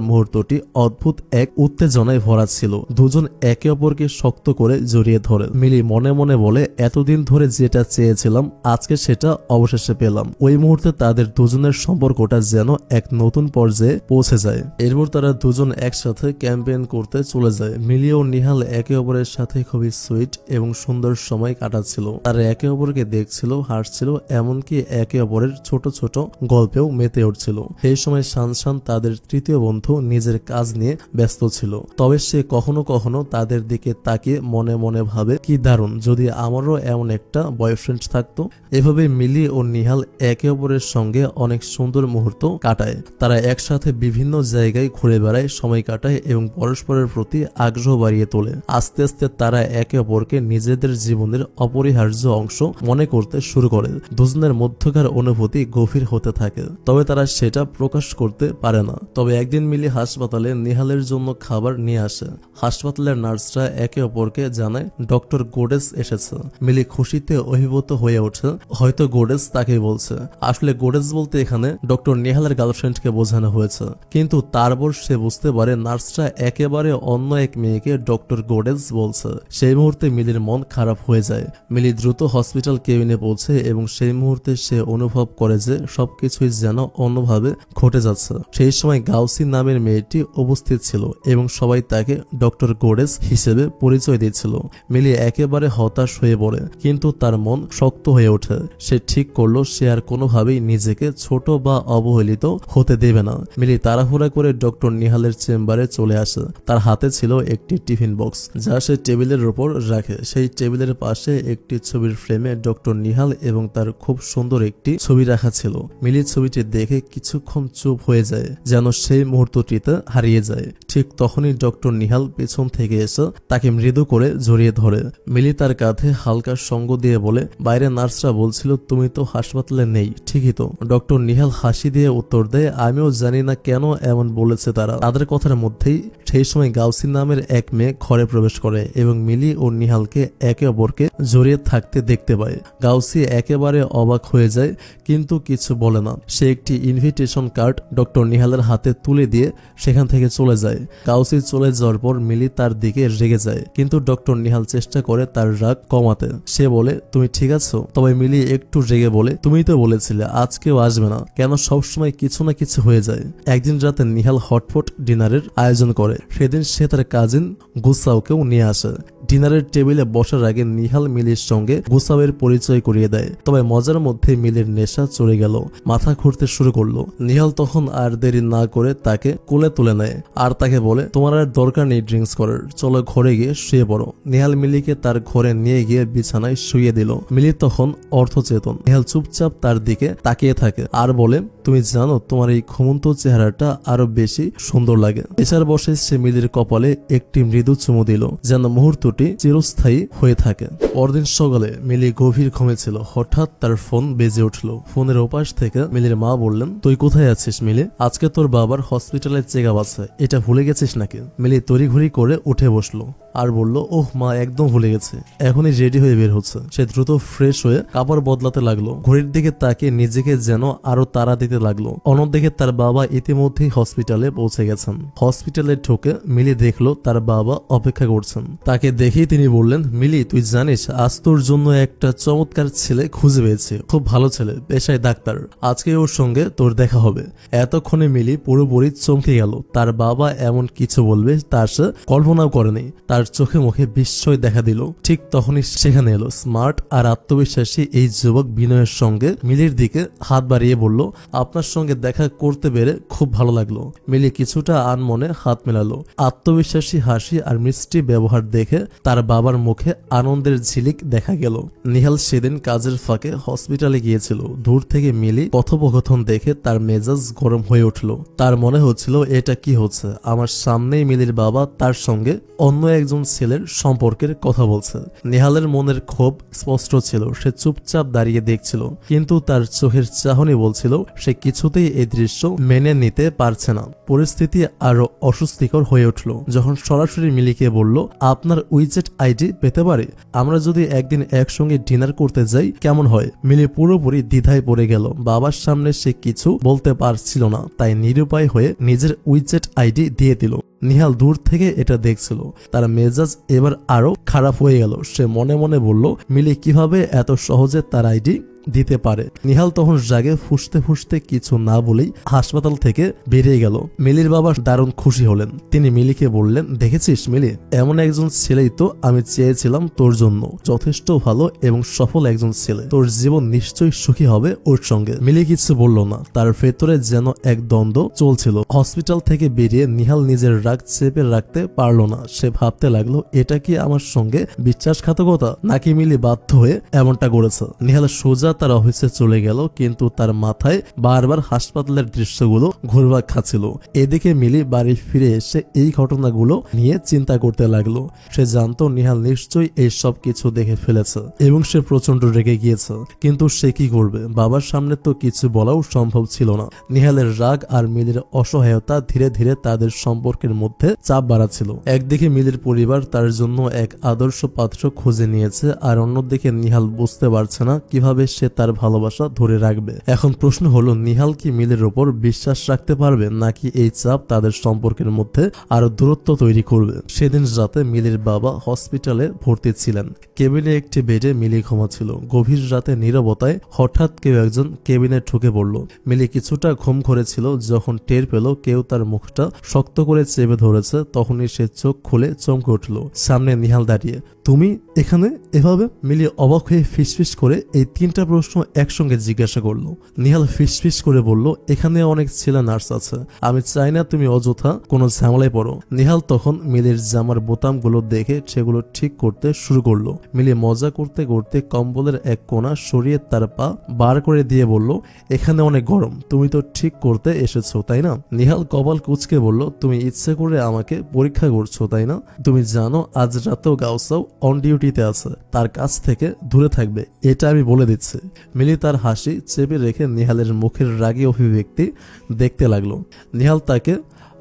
মুহূর্তটি অদ্ভুত এক উত্তেজনায় ভরা ছিল। দুজন একে অপরকে শক্ত করে জড়িয়ে ধরে। মিলি মনে মনে বলে, এতদিন ধরে যেটা চেয়েছিলাম আজকে সেটা অবশেষে পেলাম। ওই মুহূর্তে তাদের দুজনের সম্পর্কটা যেন এক নতুন পর্যায়ে পৌঁছে যায়। এরপর তারা দুজন একসাথে ক্যাম্পেইন করতে চলে যায়। মিলি ও নিহাল একে অপরের সাথে খুবই সুইট এবং সুন্দর সময় কাটাচ্ছিল। তারা একে অপরকে দেখছিল, হাসছিল, এমনকি একে অপরের ছোট ছোট গল্পেও মেতে উঠছিল। সেই সময় শানশান তাদের তৃতীয় বন্ধু নিজের কাজ নিয়ে ব্যস্ত ছিল। তবে সে কখনো কখনো তাদের দিকে তাকিয়ে মনে মনে ভাবে, কি দারুণ যদি আমারও এমন একটা একটা বয়ফ্রেন্ড থাকতো। এভাবে মিলি ও নিহাল একে অপরের সঙ্গে অনেক সুন্দর মুহূর্ত কাটায়। তারা একসাথে বিভিন্ন জায়গায় ঘুরে বেড়ায়, সময় কাটায় এবং পরস্পরের প্রতি আগ্রহ বাড়িয়ে তোলে। আস্তে আস্তে তারা একে অপরকে নিজেদের জীবনের অপরিহার্য অংশ মনে করতে শুরু করে। দুজনের মধ্যকার অনুভূতি গভীর হতে থাকে, তবে তারা সেটা প্রকাশ করতে পারে না। তবে একদিন মিলি হাসপাতালে নিহালের জন্য খাবার নিয়ে আসে। হাসপাতালের নার্সরা একে অপরকে জানায় ডক্টর গোডেস এসেছে। মিলি খুশিতে অভিভূত হয়ে ওঠে। হয়তো গোডেস তাকে বলছে। আসলে গোডেস বলতে এখানে ডক্টর নিহালের গার্লফ্রেন্ডকে বোঝানো হয়েছে, কিন্তু তারপর সে বুঝতে পারে নার্সরা একেবারে অন্য এক মেয়েকে ডক্টর গোডেস বলছে। সেই মুহূর্তে মিলির মন খারাপ হয়ে যায়। মিলি দ্রুত হসপিটাল কেবিনে পৌঁছে এবং সেই মুহূর্তে সে অনুভব করে যে সবকিছুই যেন অন্যভাবে ঘটে যাচ্ছে। সেই সময় গাউসি নামের মেয়েটি উপস্থিত ছিল এবং সবাই তাকে ডক্টর গোডেস হিসেবে পরিচয় দিচ্ছিল। মিলি একেবারে হতাশ হয়ে পড়ে, কিন্তু তার মন শক্ত হয়ে ওঠে। সে ঠিক করলো সে আর কোনোভাবেই নিজেকে ছোট বা অবহেলিত হতে দেবে না। মিলি তাড়াহুড়া করে ডক্টর নিহালের চেম্বারে চলে আসে। তার হাতে ছিল একটি টিফিন বক্স যা সে টেবিলের উপর রাখে। সেই টেবিলের পাশে একটি ছবির ফ্রেমে ডক্টর নিহাল এবং তার খুব সুন্দর একটি ছবি রাখা ছিল। মিলি ছবিটি দেখে কিছুক্ষণ চুপ হয়ে যায়, যেন সেই মুহূর্তটিতে হারিয়ে যায়। ঠিক তখনই ডক্টর নিহাল পেছন থেকে এসে তাকে মৃদু করে জড়িয়ে ধরে। মিলি তার কাঁধে হালকা সঙ্গ দিয়ে বলে, বাইরে নার্সরা বলছিল তুমি তো হাসপাতালে নেই, ঠিকই তো? ডক্টর নিহাল হাসি দিয়ে উত্তর দেয়, আমিও জানি না কেন এমন বলেছে তারা। তাদের কথার মধ্যেই সেই সময় গাউসি নামের এক মেয়ে ঘরে প্রবেশ করে এবং মিলি ও নিহালকে একে অপরকে জড়িয়ে থাকতে দেখতে পায়। গাউসি একেবারে অবাক হয়ে যায়, কিন্তু কিছু বলে না। সে একটি ইনভিটেশন কার্ড ডক্টর নিহালের হাতে তুলে দিয়ে সেখান থেকে চলে যায়। গাউসি চলে যাওয়ার পর মিলি তার দিকে রেগে যায়, কিন্তু ডক্টর নিহাল চেষ্টা করে তার রাগ কমাতে। সে বলে, তুমি ঠিক আছো? তবে মিলি একটু রেগে বলে, তুমিই তো বলেছিলে আজকেও আসবে না, কেন সবসময় কিছু না কিছু হয়ে যায়? একদিন রাতে নিহাল হটপট ডিনারের আয়োজন করে। সেদিন সে তার কাজিন গুসাওকেও নিয়ে আসে। ডিনারের টেবিলে বসার আগে নিহাল মিলির সঙ্গে গুসাওয়ের পরিচয় করিয়ে দেয়। তবে মজার মধ্যে মিলির নেশা চড়ে গেল, মাথা ঘুরতে শুরু করলো। নিহাল তখন আর দেরি না করে তাকে কোলে তুলে নেয় আর তাকে বলে, তোমার আর দরকার নেই ড্রিঙ্কস করার, চলো ঘরে গিয়ে শুয়ে পড়ো। নিহাল মিলিকে তার ঘরে নিয়ে গিয়ে বিছানায় শুয়ে দিল। মিলি তখন অর্ধচেতন। নিহাল চুপচাপ তার দিকে তাকিয়ে থাকে আর বলে, তুমি জানো তোমার এই ঘুমন্ত চেহারাটা আরো বেশি সুন্দর লাগে। এছাড়া বসে সে মিলির কপালে একটি মৃদু চুমু দিল, যেন মুহূর্তটি চিরস্থায়ী হয়ে থাকে। পরদিন সকালে মিলি গভীর ঘুমেছিল। হঠাৎ তার ফোন বেজে উঠল। ফোনের ওপাশ থেকে মিলির মা বললেন, তুই কোথায় আছিস মিলি? আজকে তোর বাবার হসপিটালে চেক আপ আছে, এটা ভুলে গেছিস নাকি? মিলি তড়িঘড়ি করে উঠে বসলো আর বলল, ওহ মা, একদম ভুলে গেছে, এখনই রেডি হয়ে বের হচ্ছে। সে দ্রুত ফ্রেশ হয়ে কাপড় বদলাতে লাগলো। ঘড়ির দিকে তাকে নিজেকে যেন আরো তাড়া দিতে লাগলো। অন্যদিকে তার বাবা ইতিমধ্যেই হসপিটালে পৌঁছে গেছেন। হসপিটালে ঢুকে মিলি দেখলো তার বাবা অপেক্ষা করছেন। তাকে দেখেই তিনি বললেন, মিলি তুই জানিস আজ তোর জন্য একটা চমৎকার ছেলে খুঁজে পেয়েছি, খুব ভালো ছেলে, পেশায় ডাক্তার। আজকে ওর সঙ্গে তোর দেখা হবে। এতক্ষণে মিলি পুরোপুরি চমকে গেল। তার বাবা এমন কিছু বলবে তার সে কল্পনাও করেনি। তার চোখে মুখে বিস্ময় দেখা দিল। ঠিক তখনই সেখানে এলো স্মার্ট আর আত্মবিশ্বাসী এই যুবক বিনয়ের সঙ্গে মিলির দিকে হাত বাড়িয়ে বলল, আপনার সঙ্গে দেখা করতে পেরে খুব ভালো লাগলো। মিলি কিছুটা আনমনে হাত মেলালো। আত্মবিশ্বাসী হাসি আর মিষ্টি ব্যবহার দেখে তার বাবার মুখে আনন্দের ঝিলিক দেখা গেল। নিহাল সেদিন কাজের ফাঁকে হসপিটালে গিয়েছিল। দূর থেকে মিলি কথোপকথন দেখে তার মেজাজ গরম হয়ে উঠল। তার মনে হচ্ছিল এটা কি হচ্ছে, আমার সামনেই মিলির বাবা তার সঙ্গে অন্য একজন ছেলের সম্পর্কের কথা বলছে। নিহালের মনের ক্ষোভ স্পষ্ট ছিল। সে চুপচাপ দাঁড়িয়ে দেখছিল, কিন্তু তার চোখের চাহনি বলছিল সে কিছুতেই এই দৃশ্য মেনে নিতে পারছে না। পরিস্থিতি আরো অস্বস্তিকর হয়ে উঠল যখন সরাসরি মিলিকে বলল, আপনার উইচেট আইডি পেতে পারি? আমরা যদি একদিন একসঙ্গে ডিনার করতে যাই কেমন হয়? মিলি পুরোপুরি দ্বিধায় পড়ে গেল। বাবার সামনে সে কিছু বলতে পারছিল না, তাই নিরুপায় হয়ে নিজের উইচেট আইডি দিয়ে দিল। নিহাল দূর থেকে এটা দেখছিল। তার মেজাজ এবার আরো খারাপ হয়ে গেল। সে মনে মনে বলল, মিলি কিভাবে এত সহজে তার আইডি দিতে পারে। নিহাল তখন রাগে ফুঁসতে ফুঁসতে কিছু না বলেই হাসপাতাল থেকে বেরিয়ে গেল। মিলির বাবা দারুণ খুশি হলেন। তিনি মিলিকে বললেন, দেখেছিস মিলি, এমন একজন ছেলেই তো আমি চেয়েছিলাম তোর জন্য, যথেষ্ট ভালো এবং সফল একজন ছেলে, তোর জীবন নিশ্চয়ই সুখী হবে ওর সঙ্গে। মিলি কিছু বলল না, তার ভেতরে যেন এক দ্বন্দ্ব চলছিল। হসপিটাল থেকে বেরিয়ে নিহাল নিজের রাগ চেপে রাখতে পারল না। সে ভাবতে লাগলো, এটা কি আমার সঙ্গে বিশ্বাসঘাতকতা, নাকি মিলি বাধ্য হয়ে এমনটা করেছে। নিহাল সোজা তার অফিসে চলে গেল, কিন্তু তার মাথায় বারবার হাসপাতালের দৃশ্যগুলো ঘুরপাক খাচ্ছিল। এদিকে মিলি বাড়ি ফিরে এসে এই ঘটনাগুলো নিয়ে চিন্তা করতে লাগলো। সে জানতো নিহাল নিশ্চয়ই এই সব কিছু দেখে ফেলেছে এবং সে প্রচন্ড রেগে গিয়েছে, কিন্তু সে কি করবে? বাবার সামনে তো কিছু বলাও সম্ভব ছিল না। নিহালের রাগ আর মিলির অসহায়তা ধীরে ধীরে তাদের সম্পর্কের মধ্যে চাপ বাড়াচ্ছিল। একদিকে মিলির পরিবার তার জন্য এক আদর্শ পাত্র খুঁজে নিয়েছে, আর অন্যদিকে নিহাল বুঝতে পারছে না কিভাবে সে তার ভালোবাসা ধরে রাখবে। এখন প্রশ্ন হলো, নিহাল কি মিলির ওপর বিশ্বাস রাখতে পারবে, নাকি এই চাপ তাদের সম্পর্কের মধ্যে আরো দূরত্ব তৈরি করবে? সেদিন রাতে মিলির বাবা হসপিটালে ভর্তি ছিলেন। কেবিনে একটি বেডে মিলি ঘুমাচ্ছিল। গভীর রাতে নীরবতায় হঠাৎ কেউ একজন কেবিনে ঢুকে পড়ল। মিলি কিছুটা ঘুম করেছিল, যখন টের পেল কেউ তার মুখটা শক্ত করে চেপে ধরেছে, তখনই সে চোখ খুলে চমকে উঠল। সামনে নিহাল দাঁড়িয়ে। তুমি এখানে এভাবে? মিলি অবাক হয়ে ফিসফিস করে এই তিনটা প্রশ্ন একসঙ্গে জিজ্ঞাসা করলো। নিহাল ফিসফিস করে বলল, এখানে অনেক ছেলে নার্স আছে, আমি চাই না তুমি অযথা কোনো ঝামেলায় পড়ো। নিহাল তখন মিলির জামার বোতামগুলো দেখে সেগুলো ঠিক করতে শুরু করলো। মিলি মজা করতে করতে কম্বলের এক কোণা সরিয়ে তার পা বার করে দিয়ে বলল, এখানে অনেক গরম, তুমি তো ঠিক করতে এসেছো তাই না? নিহাল কপাল কুঁচকে বলল, তুমি ইচ্ছে করে আমাকে পরীক্ষা করছো তাই না? তুমি জানো আজ রাতেও গাউসাও অন ডিউটিতে আছে, তার কাছ থেকে দূরে থাকবে, এটা আমি বলে দিচ্ছি। মিলি তার হাসি চেপে রেখে নিহালের মুখের রাগী অভিব্যক্তি দেখতে লাগলো। নিহাল তাকে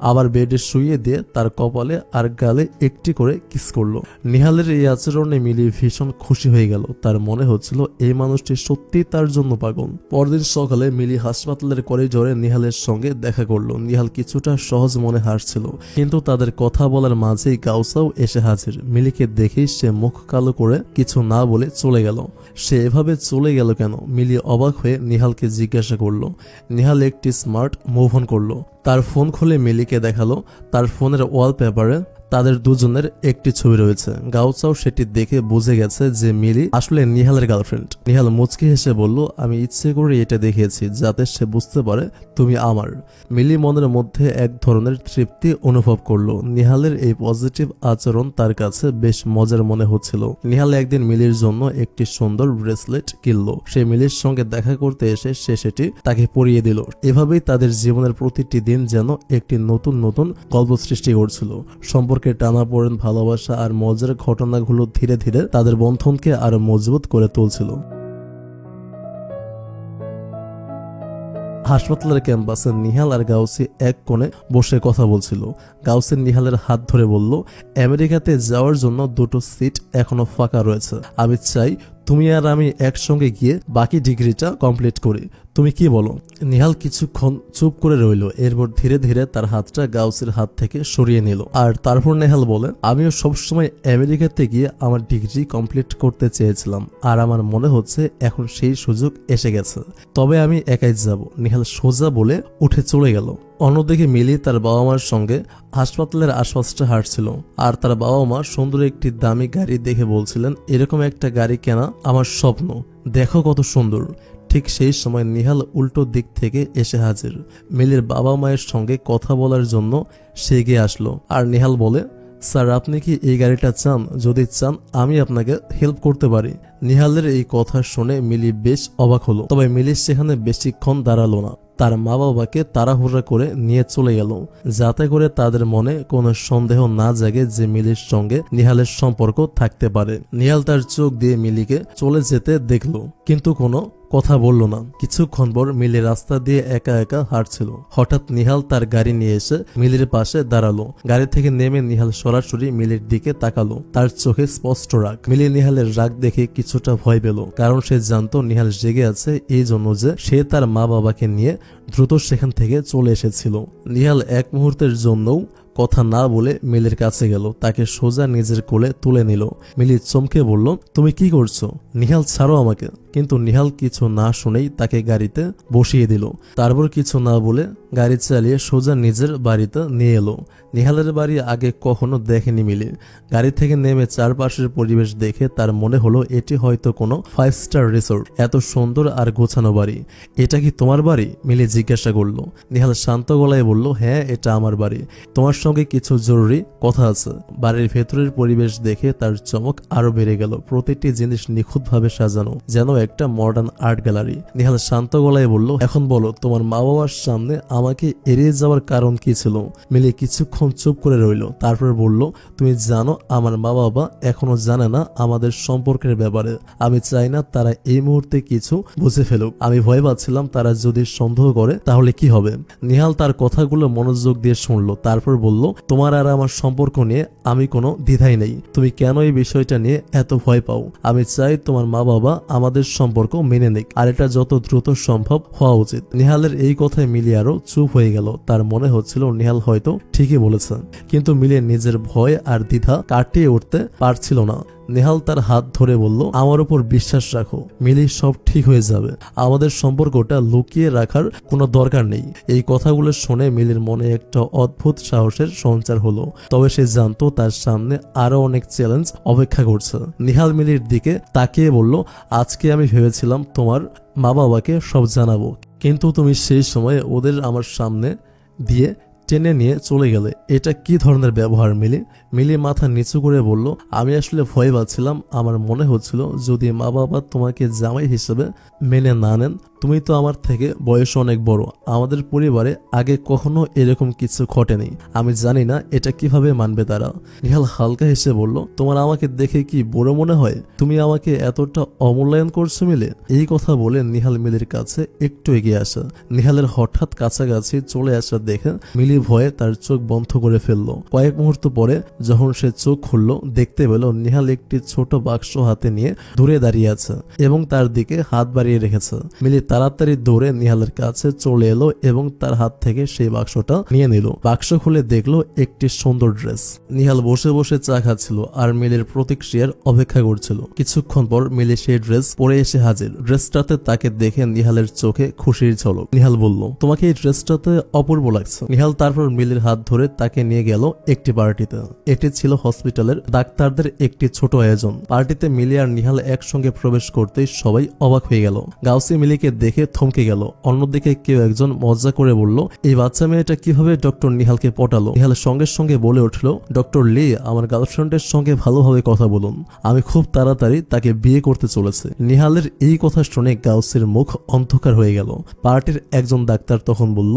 আবার বেডে শুইয়ে দিয়ে তার কপালে আর গালে একটি করে কিস করলো। নিহালের এই আচরণে মিলি ভীষণ খুশি হয়ে গেল। তার মনে হচ্ছিল এই মানুষটি সত্যি তার জন্য পাগল। পরদিন সকালে মিলি হাসপাতালের করিডোরে নিহালের সঙ্গে দেখা করলো। নিহাল কিছুটা সহজ মনে হাসছিল, কিন্তু তাদের কথা বলার মাঝেই গাউসাও এসে হাজির। মিলিকে দেখেই সে মুখ কালো করে কিছু না বলে চলে গেল। সে এভাবে চলে গেল কেন? মিলি অবাক হয়ে নিহালকে জিজ্ঞাসা করলো। নিহাল একটি স্মার্ট মুভ অন করলো। তার ফোন খুলে মিলিকে দেখালো। তার ফোনের ওয়ালপেপারে তাদের দুজনের একটি ছবি রয়েছে। গাউসাও সেটি দেখে বুঝে গেছে যে মিলি আসলে নিহালের গার্লফ্রেন্ড। নিহাল মুচকি হেসে বলল, আমি ইচ্ছে করে এটা দেখিয়েছি যাতে সে বুঝতে পারে তুমি আমার। মিলি মনের মধ্যে এক ধরনের তৃপ্তি অনুভব করলো। নিহালের এই পজিটিভ আচরণ তার কাছে বেশ মজার মনে হচ্ছিল। নিহাল একদিন মিলির জন্য একটি সুন্দর ব্রেসলেট কিনলো। সে মিলির সঙ্গে দেখা করতে এসে সে সেটি তাকে পরিয়ে দিল। এভাবেই তাদের জীবনের প্রতিটি দিন যেন একটি নতুন নতুন গল্প সৃষ্টি করছিল। সম্পর্কে টানাপোড়েন, ভালোবাসা আর মজার ঘটনাগুলো ধীরে ধীরে তাদের বন্ধনকে আরো মজবুত করে তুলছিল। হাসপাতালের ক্যাম্পাসে নিহাল আর গাউসি এক কোণে বসে কথা বলছিল। গাউসি নিহালের হাত ধরে বলল, আমেরিকাতে যাওয়ার জন্য দুটো সিট এখনো ফাঁকা রয়েছে, আমি চাই তুমি আর আমি একসঙ্গে গিয়ে বাকি ডিগ্রিটা কমপ্লিট করি, তুমি কি বলো? নিহাল কিছুক্ষণ চুপ করে রইল, এরপর ধীরে ধীরে তার হাতটা গাউসের হাত থেকে সরিয়ে নিল। আর তারপর নিহাল বলে, আমিও সবসময় আমেরিকাতে গিয়ে আমার ডিগ্রি কমপ্লিট করতে চেয়েছিলাম, আর আমার মনে হচ্ছে এখন সেই সুযোগ এসে গেছে, তবে আমি একাই যাব। নিহাল সোজা বলে উঠে চলে গেল। অন্যদিকে মিলি তার বাবা মার সঙ্গে হাসপাতালের আশপাশটা হাঁটছিল, আর তার বাবা মা সুন্দর একটি দামি গাড়ি দেখে বলছিলেন, এরকম একটা গাড়ি কেনা আমার স্বপ্ন, দেখো কত সুন্দর। ঠিক সেই সময় নিহাল উল্টো দিক থেকে এসে হাজির। মিলির বাবা মায়ের সঙ্গে কথা বলার জন্য সে এগিয়ে আসলো, আর নিহাল বলে, স্যার আপনি কি এই গাড়িটা চান? যদি চান আমি আপনাকে হেল্প করতে পারি। নিহালের এই কথা শুনে মিলি বেশ অবাক হলো, তবে মিলি সেখানে বেশিক্ষণ দাঁড়ালো না। তার মা বাবাকে তাড়াহুড়া করে নিয়ে চলে গেল, যাতে করে তাদের মনে কোনো সন্দেহ না জাগে যে মিলির সঙ্গে নিহালের সম্পর্ক থাকতে পারে। নিহাল তার চোখ দিয়ে মিলিকে চলে যেতে দেখলো, কিন্তু কোনো কথা বলল না। কিছুক্ষণ পর মিলি রাস্তা দিয়ে একা একা হাঁটছিল। হঠাৎ নিহাল তার গাড়ি নিয়ে এসে মিলির পাশে দাঁড়ালো। গাড়ি থেকে নেমে নিহাল সরাসরি মিলির দিকে তাকালো। তার চোখে স্পষ্ট রাগ। মিলি নিহালের রাগ দেখে কিছুটা ভয় পেল, কারণ সে জানতো নিহাল জেগে আছে এই জন্য যে সে তার মা বাবাকে নিয়ে দ্রুত সেখান থেকে চলে এসেছিল। নিহাল এক মুহূর্তের জন্যও কথা না বলে মিলির কাছে গেল, তাকে সোজা নিজের কোলে তুলে নিল। মিলি চমকে বলল, তুমি কি করছো? নিহাল ছাড়ো আমাকে। কিন্তু নিহাল কিছু না শুনেই তাকে গাড়িতে বসিয়ে দিল। তারপর কিছু না বলে গাড়ি চালিয়ে সোজা নিজের বাড়িতে নিয়ে এলো। নিহালের বাড়ি আগে কখনো দেখেনি মিলি। গাড়ি থেকে নেমে চারপাশের পরিবেশ দেখে তার মনে হলো এটি হয়তো কোনো 5 স্টার রিসোর্ট। এত সুন্দর আর গোছানো বাড়ি। এটা কি তোমার বাড়ি? মিলি জিজ্ঞাসা করল। নিহাল শান্ত গলায় বলল, হ্যাঁ এটা আমার বাড়ি, তোমার সঙ্গে কিছু জরুরি কথা আছে। বাড়ির ভেতরের পরিবেশ দেখে তার চমক আরো বেড়ে গেল। প্রতিটি জিনিস নিখুঁতভাবে সাজানো, যেন একটা মডার্ন আর্ট গ্যালারি। নিহাল শান্ত গলায় বলল, এখন বলো তোমার মা বাবার সামনে আমাকে এড়িয়ে যাওয়ার কারণ কি ছিল? মিলি কিছুক্ষণ চুপ করে রইল, তারপর বলল, তুমি জানো আমার মা বাবা এখনো জানে না আমাদের সম্পর্কের ব্যাপারে। আমি চাই না তারা এই মুহূর্তে কিছু বুঝে ফেলুক। আমি ভয় পাচ্ছিলাম তারা যদি সন্দেহ করে তাহলে কি হবে। নিহাল তার কথাগুলো মনোযোগ দিয়ে শুনলো, তারপর বলল, তোমার আর আমার সম্পর্ক নিয়ে আমি কোনো দ্বিধাই নেই। তুমি কেন এই বিষয়টা নিয়ে এত ভয় পাও? আমি চাই তোমার মা বাবা আমাদের সম্পর্ক মেনে নিক, আর এটা যত দ্রুত সম্ভব হওয়া উচিত। নিহালের এই কথায় মিলি আরো চুপ হয়ে গেল। তার মনে হচ্ছিল নিহাল হয়তো ঠিকই বলেছে, কিন্তু মিলি নিজের ভয় আর দ্বিধা কাটিয়ে উঠতে পারছিল না। নেহাল তার হাত ধরে বলল, আমার উপর বিশ্বাস রাখো মিলি, সব ঠিক হয়ে যাবে। আমাদের সম্পর্কটা লুকিয়ে রাখার কোনো দরকার নেই। এই কথাগুলো শুনে মিলির মনে একটা অদ্ভুত সাহসের সঞ্চার হলো। তবে সে জানতো তার সামনে আরো অনেক চ্যালেঞ্জ অপেক্ষা করছে। নিহাল মিলির দিকে তাকিয়ে বলল, আজকে আমি ভেবেছিলাম তোমার মা বাবাকে সব জানাবো, কিন্তু তুমি সেই সময় ওদের আমার সামনে দিয়ে টেনে নিয়ে চলে গেলে। এটা কি ধরনের ব্যবহার মিলি? মিলি মাথা নিচু করে বলল, আমি আসলে ভয় পাচ্ছিলাম। আমার মনে হচ্ছিল যদি মা বাবা তোমাকে জামাই হিসেবে মেনে না নেন। তুমি তো আমার থেকে বয়স অনেক বড়। আমাদের পরিবারে আগে কখনো এরকম কিছু ঘটেনি। আমি জানি না এটা কিভাবে মানবে তারা। নিহাল হালকা হেসে বলল, তোমার আমাকে দেখে কি বড় মনে হয়? তুমি আমাকে এতটা অমূল্যায়ন করছো মিলি? এই কথা বলে নিহাল মিলির কাছে একটু এগিয়ে আসে। নিহালের হঠাৎ কাছাকাছি চলে আসা দেখে মিলি ভয়ে তার চোখ বন্ধ করে ফেললো। কয়েক মুহূর্ত পরে যখন সে চোখ খুললো, দেখতে পেল নিহাল একটি ছোট বাক্স হাতে নিয়ে দূরে দাঁড়িয়ে আছে এবং তার দিকে হাত বাড়িয়ে রেখেছে। মিলি তাড়াতাড়ি দৌড়ে নিহালের কাছে চলে এলো এবং তার হাত থেকে সেই বাক্সটা নিয়ে নিল। বাক্স খুলে দেখলো একটি সুন্দর ড্রেস। নিহাল বসে বসে চা খাচ্ছিল আর মিলির প্রতিক্রিয়ার অপেক্ষা করছিল। কিছুক্ষণ পর মিলি সেই ড্রেস পরে এসে হাজির। ড্রেসটাতে তাকে দেখে নিহালের চোখে খুশির ঝলক। নিহাল বলল, তোমাকে এই ড্রেসটাতে অপূর্ব লাগছে। নিহাল তারপর মিলির হাত ধরে তাকে নিয়ে গেল একটি পার্টিতে। এটি ছিল হসপিটালের ডাক্তারদের একটি ছোট আয়োজন। পার্টিতে মিলি আর নিহাল একসঙ্গে প্রবেশ করতেই সবাই অবাক হয়ে গেল। গাউসি মিলিকে দেখে থমকে গেল। অন্যদিকে কেউ একজন মজা করে বলল, এই বাচ্চা মেয়েটা কিভাবে ডক্টর নিহালকে পটালো? নিহাল সঙ্গে সঙ্গে বলে উঠল, ডক্টর লি আমার গার্লফ্রেন্ডের সঙ্গে ভালোভাবে কথা বলুন, আমি খুব তাড়াতাড়ি তাকে বিয়ে করতে চলেছে। নিহালের এই কথা শুনে গাউসির মুখ অন্ধকার হয়ে গেল। পার্টির একজন ডাক্তার তখন বলল,